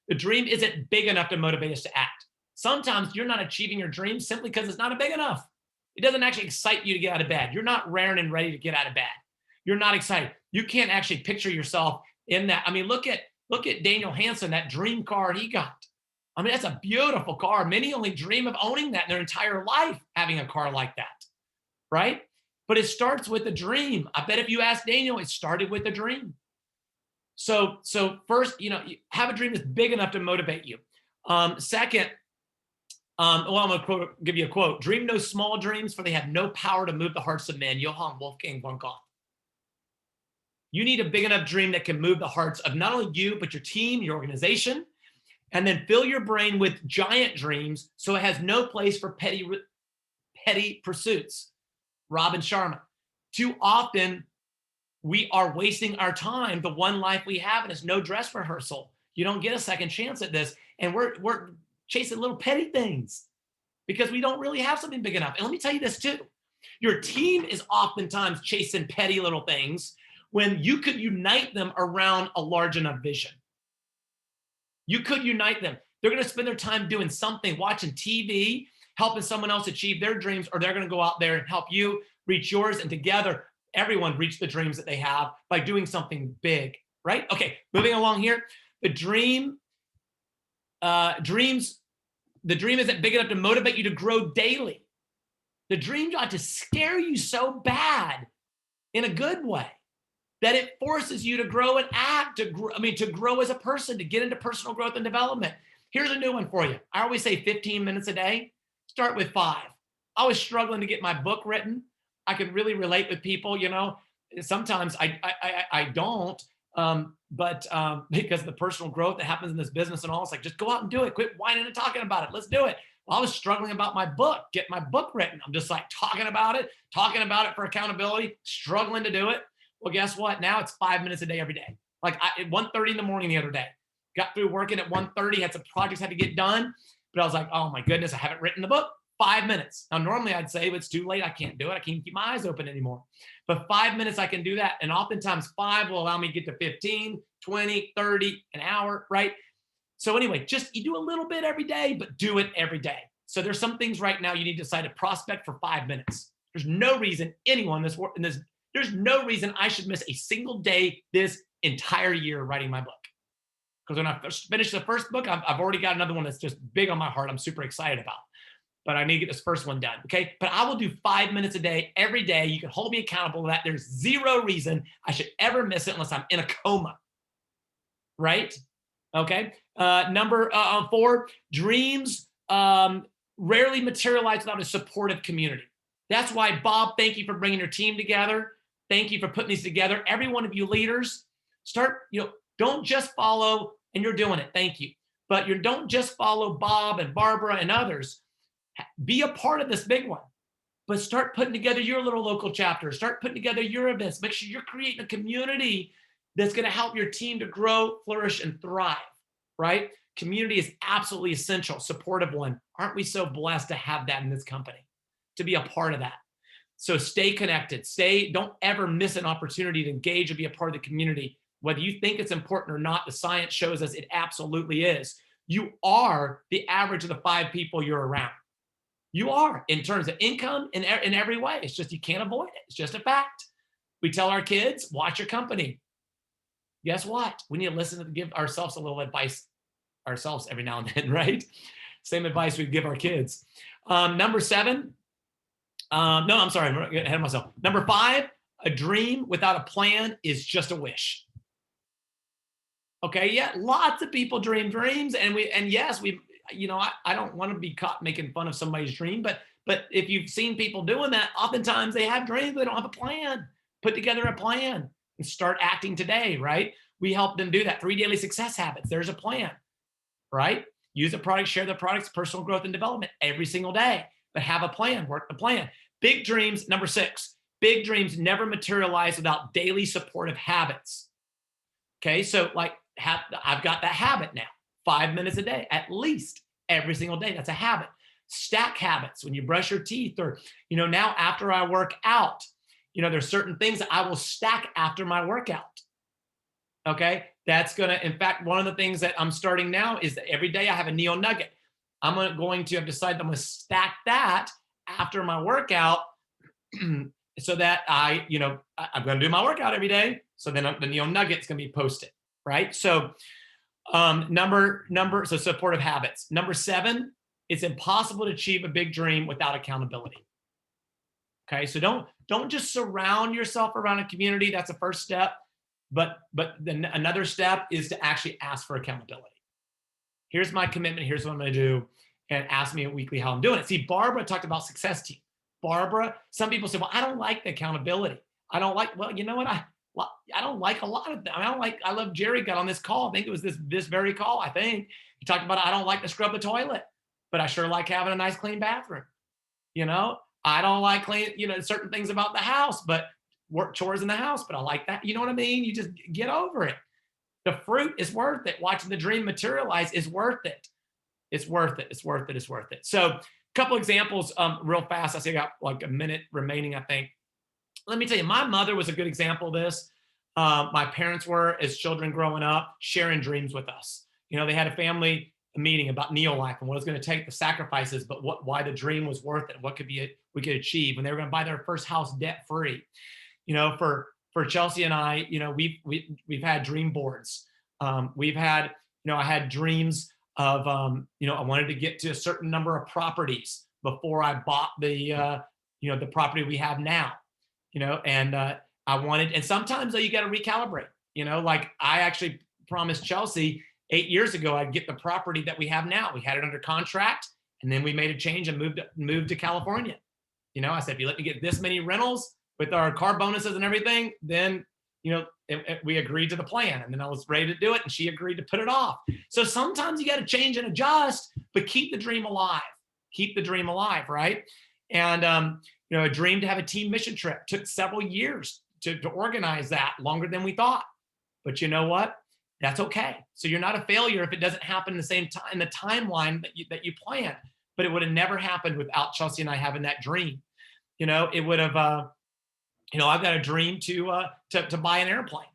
the dream isn't big enough to motivate us to act. Sometimes you're not achieving your dream simply because it's not big enough. It doesn't actually excite you to get out of bed. You're not raring and ready to get out of bed. You're not excited. You can't actually picture yourself in that. I mean, look at Daniel Hansen, that dream car he got. I mean, that's a beautiful car. Many only dream of owning that in their entire life, having a car like that, right? But it starts with a dream. I bet if you ask Daniel, it started with a dream. So first, you have a dream that's big enough to motivate you. Second, I'm going to give you a quote. Dream no small dreams, for they have no power to move the hearts of men. Johann Wolfgang von Goethe. You need a big enough dream that can move the hearts of not only you, but your team, your organization, and then fill your brain with giant dreams so it has no place for petty pursuits. Robin Sharma. Too often, we are wasting our time. The one life we have, and it's no dress rehearsal. You don't get a second chance at this. And we're chasing little petty things because we don't really have something big enough. And let me tell you this too. Your team is oftentimes chasing petty little things when you could unite them around a large enough vision. You could unite them. They're going to spend their time doing something, watching TV, helping someone else achieve their dreams, or they're going to go out there and help you reach yours. And together, everyone reach the dreams that they have by doing something big, right? Okay, moving along here. The dream isn't big enough to motivate you to grow daily. The dream ought to scare you so bad in a good way that it forces you to grow and act, to grow as a person, to get into personal growth and development. Here's a new one for you. I always say 15 minutes a day. Start with 5. I was struggling to get my book written. I could really relate with people, you know. Sometimes I don't, because of the personal growth that happens in this business and all. It's like, just go out and do it. Quit whining and talking about it. Let's do it. Well, I was struggling about my book, get my book written. I'm just like talking about it for accountability, struggling to do it. Well, guess what? Now it's 5 minutes a day every day. Like at 1:30 in the morning the other day, got through working at 1:30, had some projects had to get done, but I was like, oh my goodness, I haven't written the book. 5 minutes. Now, normally I'd say if it's too late, I can't do it. I can't keep my eyes open anymore. But 5 minutes, I can do that. And oftentimes 5 will allow me to get to 15, 20, 30, an hour, right? So anyway, just you do a little bit every day, but do it every day. So there's some things right now you need to decide to prospect for 5 minutes. There's no reason anyone there's no reason I should miss a single day this entire year writing my book. Because when I finish the first book, I've already got another one that's just big on my heart. I'm super excited about. But I need to get this first one done, okay? But I will do 5 minutes a day, every day. You can hold me accountable to that. There's zero reason I should ever miss it unless I'm in a coma, right? Okay. Number 4, dreams rarely materialize without a supportive community. That's why, Bob, thank you for bringing your team together. Thank you for putting these together. Every one of you leaders, don't just follow, and you're doing it, thank you. But you don't just follow Bob and Barbara and others. Be a part of this big one, but start putting together your little local chapter. Start putting together your events. Make sure you're creating a community that's going to help your team to grow, flourish, and thrive, right? Community is absolutely essential, supportive one. Aren't we so blessed to have that in this company, to be a part of that? So stay connected. Don't ever miss an opportunity to engage and be a part of the community. Whether you think it's important or not, the science shows us it absolutely is. You are the average of the 5 people you're around. You are, in terms of income, in every way. It's just you can't avoid it. It's just a fact. We tell our kids, watch your company. Guess what? We need to listen to give ourselves a little advice ourselves every now and then, right? Same advice we give our kids. Number 7. No, I'm sorry, I'm getting ahead of myself. Number 5, a dream without a plan is just a wish. Okay, yeah, lots of people dream dreams, and yes, I don't want to be caught making fun of somebody's dream, but if you've seen people doing that, oftentimes they have dreams, they don't have a plan. Put together a plan and start acting today, right? We help them do that. 3 daily success habits. There's a plan, right? Use a product, share the products, personal growth and development every single day, but have a plan, work the plan. Big dreams, number 6, big dreams never materialize without daily supportive habits. Okay, so I've got that habit now. 5 minutes a day, at least every single day. That's a habit. Stack habits. When you brush your teeth, or, now after I work out, there's certain things that I will stack after my workout. Okay. That's in fact, one of the things that I'm starting now is that every day I have a Neo Nugget. I've decided I'm going to stack that after my workout so that I'm going to do my workout every day. So then the Neo Nugget's going to be posted. Right. So, so supportive habits. Number 7, it's impossible to achieve a big dream without accountability. Okay, so don't just surround yourself around a community. That's the first step, but then another step is to actually ask for accountability. Here's my commitment. Here's what I'm going to do, and ask me weekly how I'm doing it. See, Barbara talked about success team. Barbara, some people say, well, I don't like the accountability. Well, you know what? I don't like a lot of them. I love Jerry got on this call. I think it was this very call. I think he talked about, I don't like to scrub the toilet, but I sure like having a nice clean bathroom. I don't like certain things about the house, but work chores in the house, but I like that. You know what I mean? You just get over it. The fruit is worth it. Watching the dream materialize is worth it. It's worth it. It's worth it. It's worth it. So a couple examples real fast. I see I got like a minute remaining, I think. Let me tell you, my mother was a good example of this. My parents were, as children growing up, sharing dreams with us. They had a family a meeting about NeoLife and what it's going to take, the sacrifices, but why the dream was worth it, what we could achieve when they were going to buy their first house debt free. You know, for Chelsea and I, you know, we've had dream boards. We've had, you know, I had dreams of, you know, I wanted to get to a certain number of properties before I bought the, you know, the property we have now, you know, and I wanted, and sometimes though, you got to recalibrate, you know, like I actually promised Chelsea 8 years ago, I'd get the property that we have now. We had it under contract, and then we made a change and moved to California. You know, I said, if you let me get this many rentals with our car bonuses and everything, then, you know, we agreed to the plan, and then I was ready to do it, and she agreed to put it off. So sometimes you got to change and adjust, but keep the dream alive. Keep the dream alive, right? And you know, a dream to have a team mission trip took several years to organize that, longer than we thought. But you know what? That's okay. So you're not a failure if it doesn't happen in the same time, in the timeline that you planned. But it would have never happened without Chelsea and I having that dream. You know, it would have. You know, I've got a dream to buy an airplane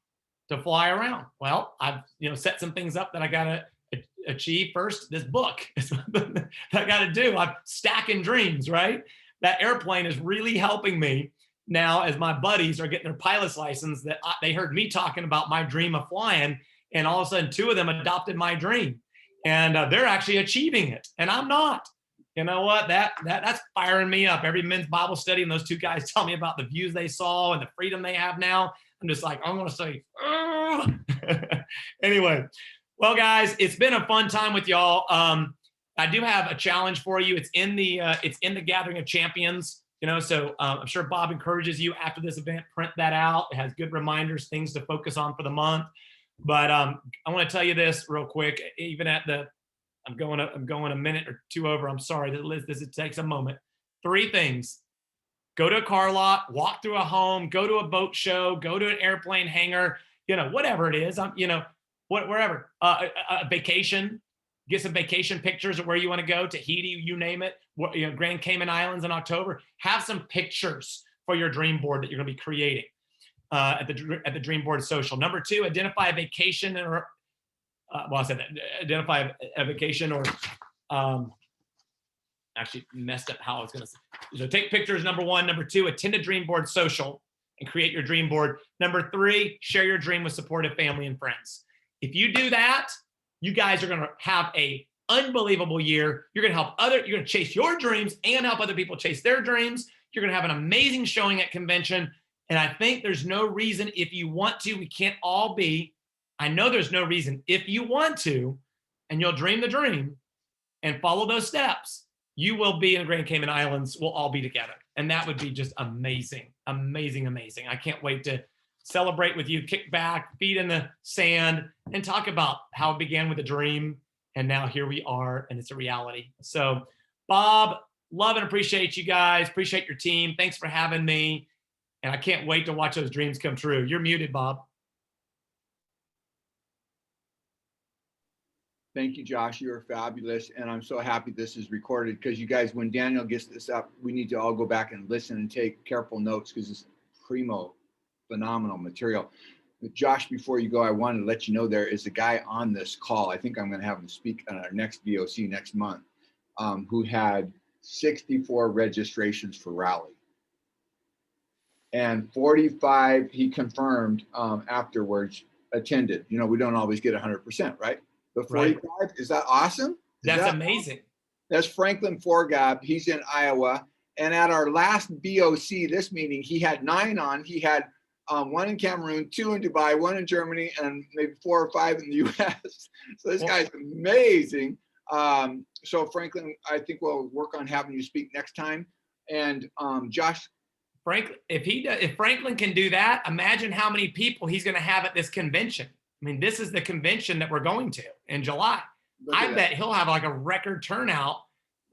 to fly around. Well, I've, you know, set some things up that I got to achieve first. This book that I got to do. I'm stacking dreams, right? That airplane is really helping me now as my buddies are getting their pilot's license. That they heard me talking about my dream of flying. And all of a sudden, 2 of them adopted my dream, and they're actually achieving it, and I'm not. You know what? That's firing me up. Every men's Bible study, and those 2 guys tell me about the views they saw and the freedom they have now. I'm just like, I'm gonna say, anyway. Well, guys, it's been a fun time with y'all. I do have a challenge for you. It's in the Gathering of Champions. You know, so I'm sure Bob encourages you after this event, print that out. It has good reminders, things to focus on for the month. But I want to tell you this real quick. Even at I'm going a minute or 2 over. I'm sorry. This takes a moment. 3 things: go to a car lot, walk through a home, go to a boat show, go to an airplane hangar. You know, whatever it is. You know, wherever. A vacation. Get some vacation pictures of where you want to go. Tahiti, you name it. You know, Grand Cayman Islands in October. Have some pictures for your dream board that you're going to be creating. At the Dream Board Social. Number 2, identify a vacation or, well, I said that, identify a vacation or, actually messed up how I was going to say. So take pictures, number 1. Number 2, attend a Dream Board Social and create your dream board. Number 3, share your dream with supportive family and friends. If you do that, you guys are going to have a unbelievable year. You're going to help you're going to chase your dreams and help other people chase their dreams. You're going to have an amazing showing at convention. And I think there's no reason, if you want to, we can't all be. I know there's no reason, if you want to, and you'll dream the dream and follow those steps, you will be in Grand Cayman Islands. We'll all be together. And that would be just amazing, amazing, amazing. I can't wait to celebrate with you, kick back, feet in the sand, and talk about how it began with a dream. And now here we are, and it's a reality. So, Bob, love and appreciate you guys. Appreciate your team. Thanks for having me. And I can't wait to watch those dreams come true. You're muted, Bob. Thank you, Josh. You're fabulous. And I'm so happy this is recorded, because you guys, when Daniel gets this up, we need to all go back and listen and take careful notes, because it's primo, phenomenal material. But Josh, before you go, I wanted to let you know there is a guy on this call. I think I'm going to have him speak on our next VOC next month, who had 64 registrations for Rally. And 45, he confirmed afterwards, attended. You know, we don't always get 100%, right? But 45, right. Is that awesome? That's amazing. That's Franklin Forgab. He's in Iowa. And at our last BOC, this meeting, he had 9 on. He had 1 in Cameroon, 2 in Dubai, 1 in Germany, and maybe 4 or 5 in the US. So this guy's amazing. So Franklin, I think we'll work on having you speak next time. And Josh, Franklin, if Franklin can do that, imagine how many people he's going to have at this convention. I mean, this is the convention that we're going to in July. I bet he'll have like a record turnout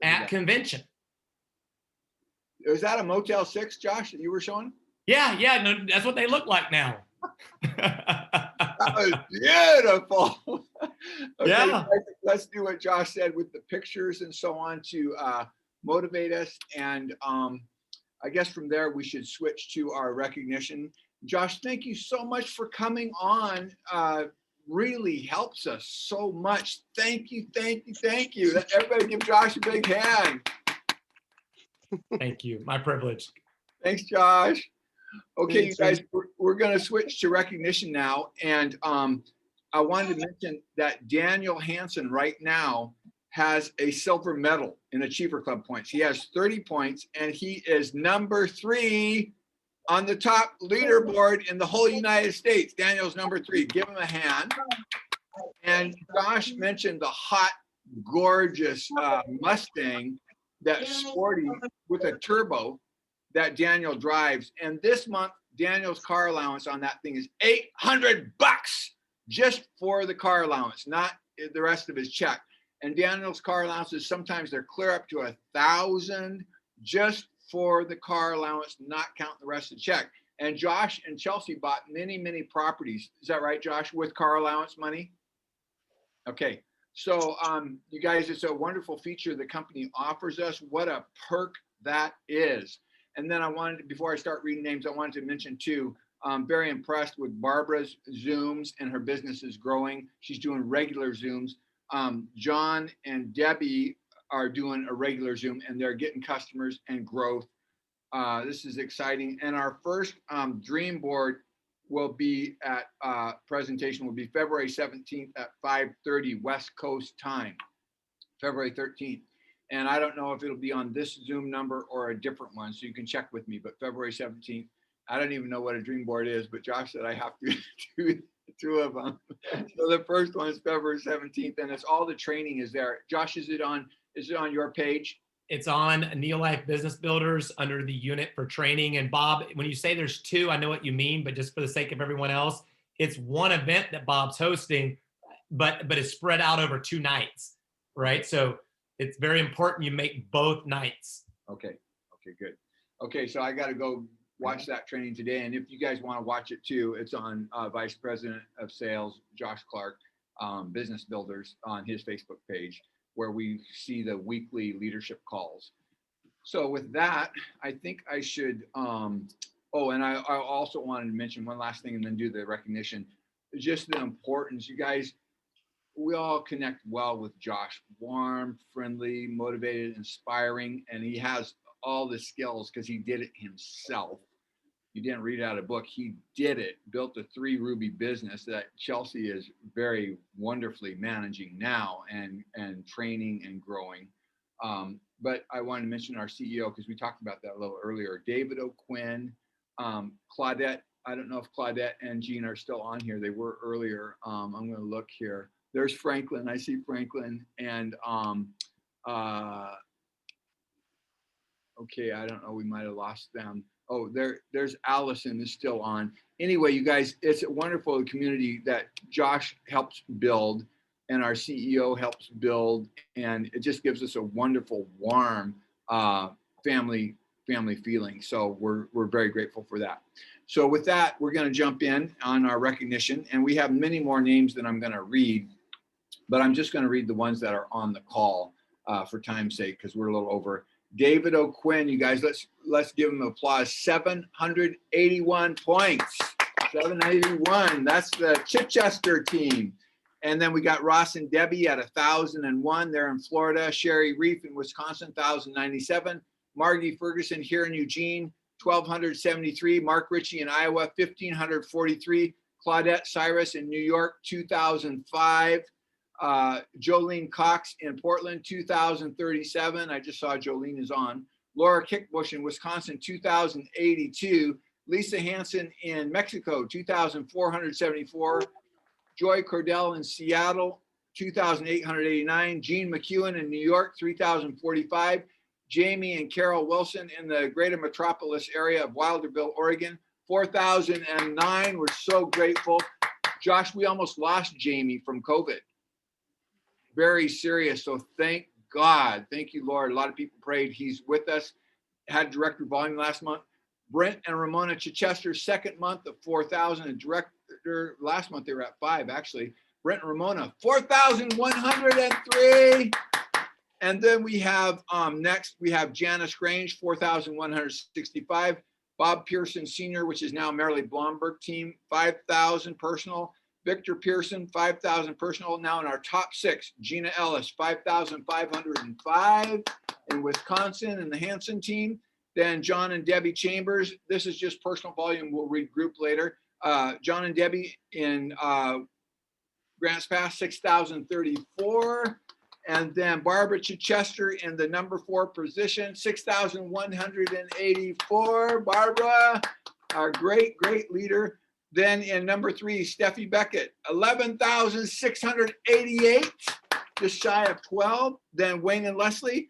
at convention. Is that a Motel 6, Josh, that you were showing? Yeah, no, that's what they look like now. That was beautiful. Okay, yeah. Let's do what Josh said with the pictures and so on to motivate us. And I guess from there, we should switch to our recognition. Josh, thank you so much for coming on really helps us so much. Thank you, thank you, thank you. Everybody give Josh a big hand. Thank you. My privilege. Thanks, Josh. Okay, you Thanks, guys, we're going to switch to recognition now. And I wanted to mention that Daniel Hansen right now has a silver medal in Achiever Club points. He has 30 points, and he is number 3 on the top leaderboard in the whole United States. Daniel's number 3. Give him a hand. And Josh mentioned the hot, gorgeous Mustang, that's sporty with a turbo that Daniel drives. And this month, Daniel's car allowance on that thing is $800 just for the car allowance, not the rest of his check. And Daniel's car allowances, sometimes they're clear up to $1,000 just for the car allowance, not counting the rest of the check. And Josh and Chelsea bought many, many properties. Is that right, Josh, with car allowance money? Okay. So you guys, it's a wonderful feature the company offers us. What a perk that is. And then I wanted to, before I start reading names, I wanted to mention too, I'm very impressed with Barbara's Zooms, and her business is growing. She's doing regular Zooms. John and Debbie are doing a regular Zoom, and they're getting customers and growth. This is exciting. And our first dream board will be at presentation will be February 17th at 5:30 West Coast time, February 13th. And I don't know if it'll be on this Zoom number or a different one, so you can check with me. But February 17th, I don't even know what a dream board is, but Josh said I have to do 2 of them. So the first one is February 17th, and it's all the training is there. Josh, is it on your page? It's on NeoLife Business Builders under the unit for training. And Bob, when you say there's 2, I know what you mean, but just for the sake of everyone else, it's one event that Bob's hosting, but it's spread out over 2 nights, right? So it's very important you make both nights. Okay, good. Okay, so I got to go watch that training today. And if you guys want to watch it too, it's on Vice President of Sales, Josh Clark, Business Builders on his Facebook page, where we see the weekly leadership calls. So with that, I think I should, and I also wanted to mention one last thing and then do the recognition. Just the importance, you guys, we all connect well with Josh. Warm, friendly, motivated, inspiring, and he has all the skills because he did it himself. You didn't read out a book, he did it, built a 3 Ruby business that Chelsea is very wonderfully managing now and training and growing. But I wanted to mention our CEO because we talked about that a little earlier, David O'Quinn, Claudette. I don't know if Claudette and Jean are still on here. They were earlier. I'm going to look here. There's Franklin. I see Franklin. And okay, I don't know. We might have lost them. Oh, there's Allison is still on. Anyway, you guys, it's a wonderful community that Josh helps build and our CEO helps build. And it just gives us a wonderful, warm family feeling. So we're very grateful for that. So with that, we're going to jump in on our recognition. And we have many more names than I'm going to read, but I'm just going to read the ones that are on the call for time's sake, because we're a little over. David O'Quinn, you guys, let's give him applause. 781 points. 781. That's the Chichester team. And then we got Ross and Debbie at 1,001. They're in Florida. Sherry Reef in Wisconsin, 1,097. Margie Ferguson here in Eugene, 1,273. Mark Ritchie in Iowa, 1,543. Claudette Cyrus in New York, 2,005. Jolene Cox in Portland, 2,037. I just saw Jolene is on. Laura Kickbush in Wisconsin, 2,082. Lisa Hansen in Mexico, 2,474. Joy Cordell in Seattle, 2,889. Jean McEwen in New York, 3,045. Jamie and Carol Wilson in the greater metropolis area of Wilderville, Oregon, 4,009. We're so grateful. Josh, we almost lost Jamie from COVID. Very serious. So thank God. Thank you, Lord. A lot of people prayed. He's with us. Had director volume last month. Brent and Ramona Chichester, second month of 4,000. And director, last month they were at 5, actually. Brent and Ramona, 4,103. And then we have next, we have Janice Grange, 4,165. Bob Pearson Sr., which is now Marilee Blomberg team, 5,000 personal. Victor Pearson, 5,000 personal. Now in our top 6, Gina Ellis, 5,505 in Wisconsin in the Hanson team. Then John and Debbie Chambers. This is just personal volume. We'll read group later. John and Debbie in Grants Pass, 6,034. And then Barbara Chichester in the number 4 position, 6,184. Barbara, our great leader. Then in number 3, Steffi Beckett, 11,688, just shy of 12. Then Wayne and Leslie,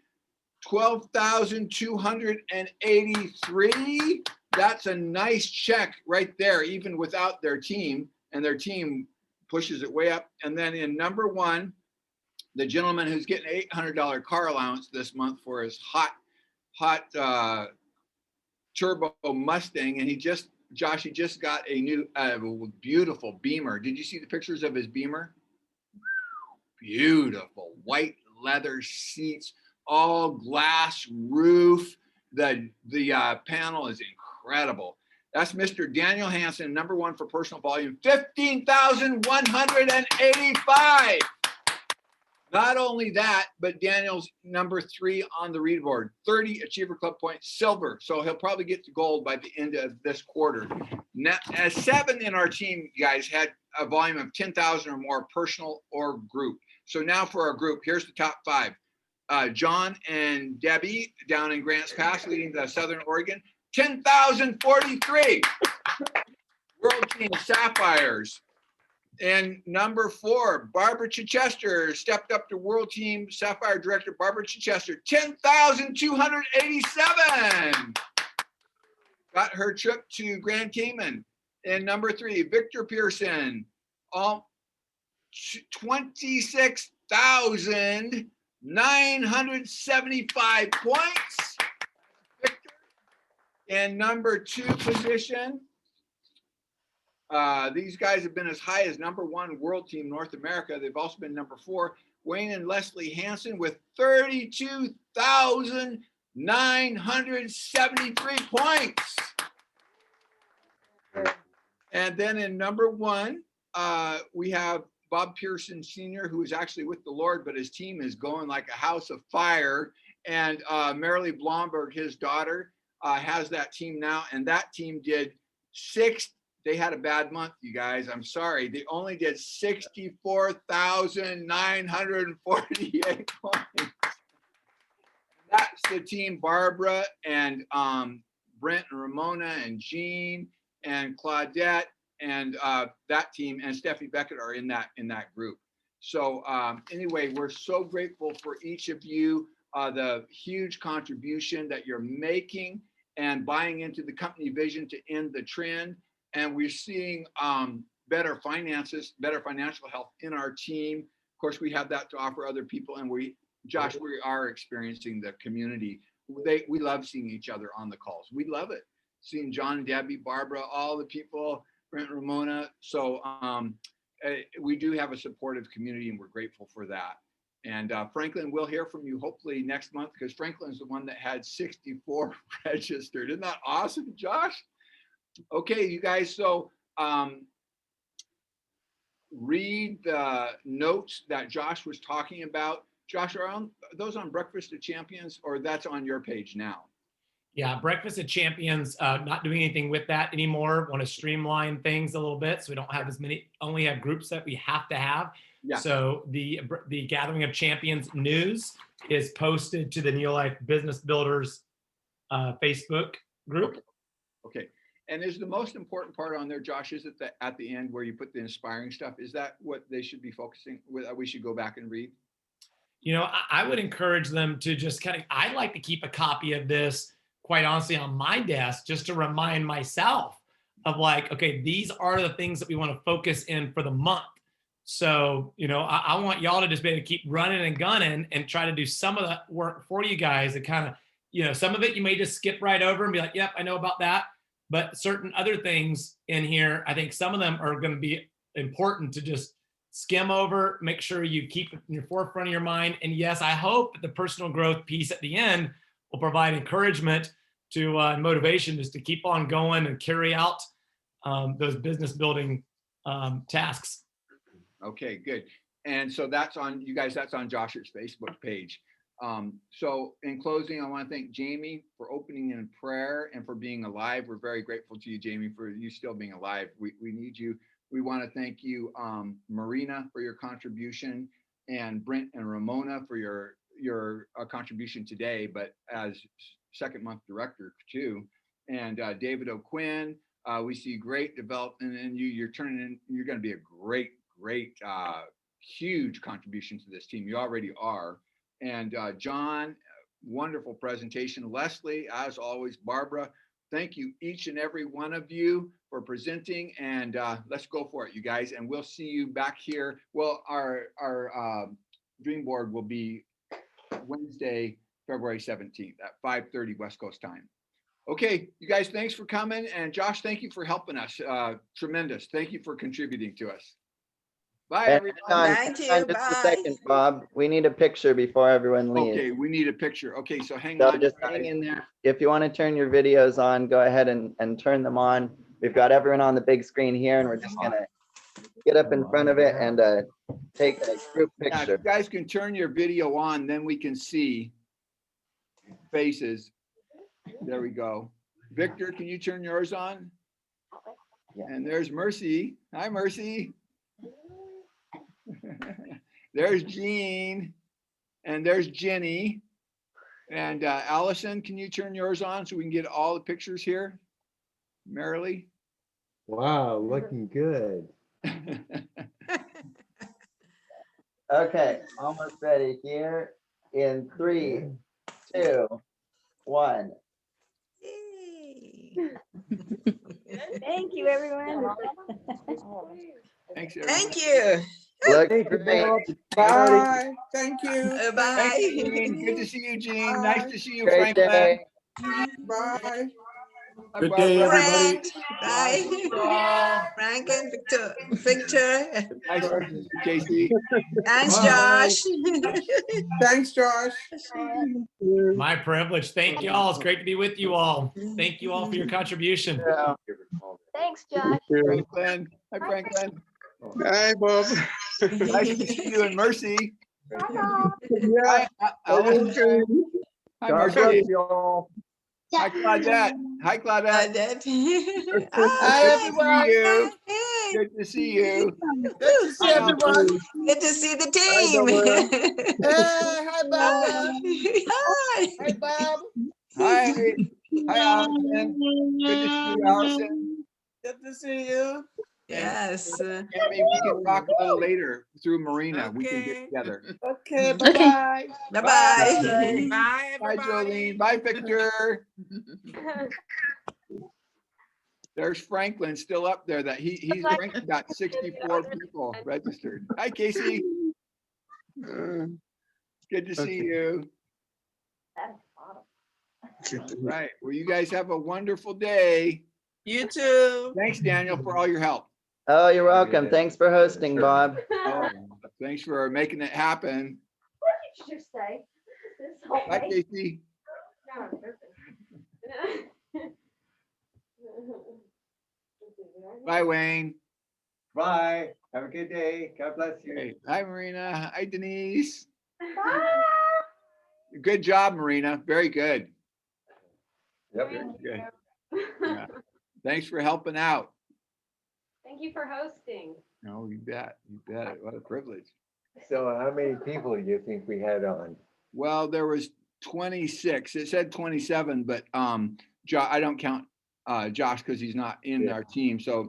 12,283. That's a nice check right there, even without their team, and their team pushes it way up. And then in number 1, the gentleman who's getting an $800 car allowance this month for his hot turbo Mustang, and he just got a new beautiful Beamer. Did you see the pictures of his Beamer? Beautiful white leather seats, all glass roof. The panel is incredible. That's Mr. Daniel Hansen, number 1 for personal volume, 15,185. Not only that, but Daniel's number 3 on the read board, 30 Achiever Club points, silver. So he'll probably get to gold by the end of this quarter. Now, 7 in our team, guys, had a volume of 10,000 or more, personal or group. So now for our group, here's the top 5. John and Debbie down in Grants Pass, leading the Southern Oregon, 10,043. World Team Sapphires. And number 4, Barbara Chichester stepped up to World Team Sapphire Director Barbara Chichester, 10,287. Got her trip to Grand Cayman. And number 3, Victor Pearson, all 26,975 points. Victor. And number 2 position. These guys have been as high as number 1 World Team North America. They've also been number 4. Wayne and Leslie Hansen with 32,973 points. And then in number 1, we have Bob Pearson Sr., who is actually with the Lord, but his team is going like a house of fire. And Marilee Blomberg, his daughter, has that team now. And that team did 6. They had a bad month, you guys. I'm sorry. They only did 64,948 points. That's the team Barbara and Brent and Ramona and Jean and Claudette and that team and Steffi Beckett are in that group. So anyway, we're so grateful for each of you, the huge contribution that you're making and buying into the company vision to end the trend. And we're seeing better finances, better financial health in our team. Of course, we have that to offer other people. And Josh, we are experiencing the community. We love seeing each other on the calls. We love it. Seeing John, Debbie, Barbara, all the people, Brent, Ramona. So we do have a supportive community and we're grateful for that. And Franklin, we'll hear from you hopefully next month because Franklin's the one that had 64 registered. Isn't that awesome, Josh? Okay, you guys, so read the notes that Josh was talking about. Josh, are those on Breakfast of Champions or that's on your page now? Yeah, Breakfast of Champions, not doing anything with that anymore. Want to streamline things a little bit so we don't have as many, only have groups that we have to have. Yeah. So the Gathering of Champions news is posted to the NeoLife Business Builders Facebook group. Okay. And is the most important part on there, Josh, is it that at the end where you put the inspiring stuff? Is that what they should be focusing with? We should go back and read? You know, I would encourage them to just I'd like to keep a copy of this, quite honestly, on my desk, just to remind myself of like, okay, these are the things that we want to focus in for the month. So, you know, I want y'all to just be able to keep running and gunning and try to do some of the work for you guys and kind of, you know, some of it you may just skip right over and be like, yep, I know about that. But certain other things in here, I think some of them are going to be important to just skim over, make sure you keep it in your forefront of your mind. And yes, I hope that the personal growth piece at the end will provide encouragement to motivation just to keep on going and carry out those business building tasks Okay, good. And so that's on, you guys, that's on Josh's Facebook page. So in closing, I want to thank Jamie for opening in prayer and for being alive. We're very grateful to you, Jamie, for you still being alive. We need you. We want to thank you, Marina, for your contribution, and Brent and Ramona for your contribution today, but as second month director too. And David O'Quinn, we see great development in you. You're going to be a great, huge contribution to this team. You already are. And John, wonderful presentation. Leslie, as always. Barbara, thank you each and every one of you for presenting, and let's go for it, you guys. And we'll see you back here. Well, our dream board will be Wednesday, February 17th at 5:30 West Coast time. Okay, you guys, thanks for coming. And Josh, thank you for helping us. Tremendous. Thank you for contributing to us. Bye, everyone. Thank you. Just a second, Bob. We need a picture before everyone leaves. Okay, we need a picture. Okay, so hang So on. just hang in there. If you want to turn your videos on, go ahead and turn them on. We've got everyone on the big screen here, and we're just gonna get up in front of it and take a group Yeah, if picture. you guys can turn your video on, then we can see faces. There we go. Victor, can you turn yours on? And there's Mercy. Hi, Mercy. There's Jean, and there's Jenny. And Allison, can you turn yours on so we can get all the pictures here? Merrily. Wow, looking good. Okay, almost ready here in 3, 2, 1. Thank you, everyone. Thanks, Thank you. Look Thank you, great. Bob. Bye. Thank you. Bye. Thank you, Jean. Good to see you, Jean. Nice to see you, Great Franklin. day. Bye. Hi, Good day, Barbara. everybody. Bye. Frank and Victor. Nice to see you, Casey. Thanks, Bye. Josh. Thanks, Josh. My privilege. Thank you all. It's great to be with you all. Thank you all for your contribution. Yeah. Thanks, Josh. Franklin. Hi, Franklin. Hi, Bob. Nice to see you, and Mercy. Yeah. Hi, Allison. Hi, God bless Mercy. you all. Hi, Claudette. Hi, Claudette. Hi, everyone. Hey. Good to see you. Good to see everyone. Good to see the Hi, team. Hey, hi, Bob. Hi. Hi, Bob. Hi. Hi, Allison. Good to see you, Allison. Good to see you. Yes. And maybe we can talk a little later through Marina. We can get together. Okay, bye-bye. Bye-bye. Bye, Bye, everybody. Jolene. Bye, Victor. There's Franklin still up there. That he's got 64 people registered. Hi, Casey. Good to see you. Right. Well, you guys have a wonderful day. You too. Thanks, Daniel, for all your help. Oh, you're welcome. Thanks for hosting, Bob. Oh, thanks for making it happen. What did you just say? This whole Bye, thing? Casey. No, I'm joking. Bye, Wayne. Bye. Have a good day. God bless you. Hey, hi, Marina. Hi, Denise. Bye. Good job, Marina. Very good. Yep. Very good. Yeah. Thanks for helping out. Thank you for hosting. No, you bet. You bet. What a privilege. So how many people do you think we had on? Well, there was 26. It said 27, but I don't count Josh because he's not in our team. So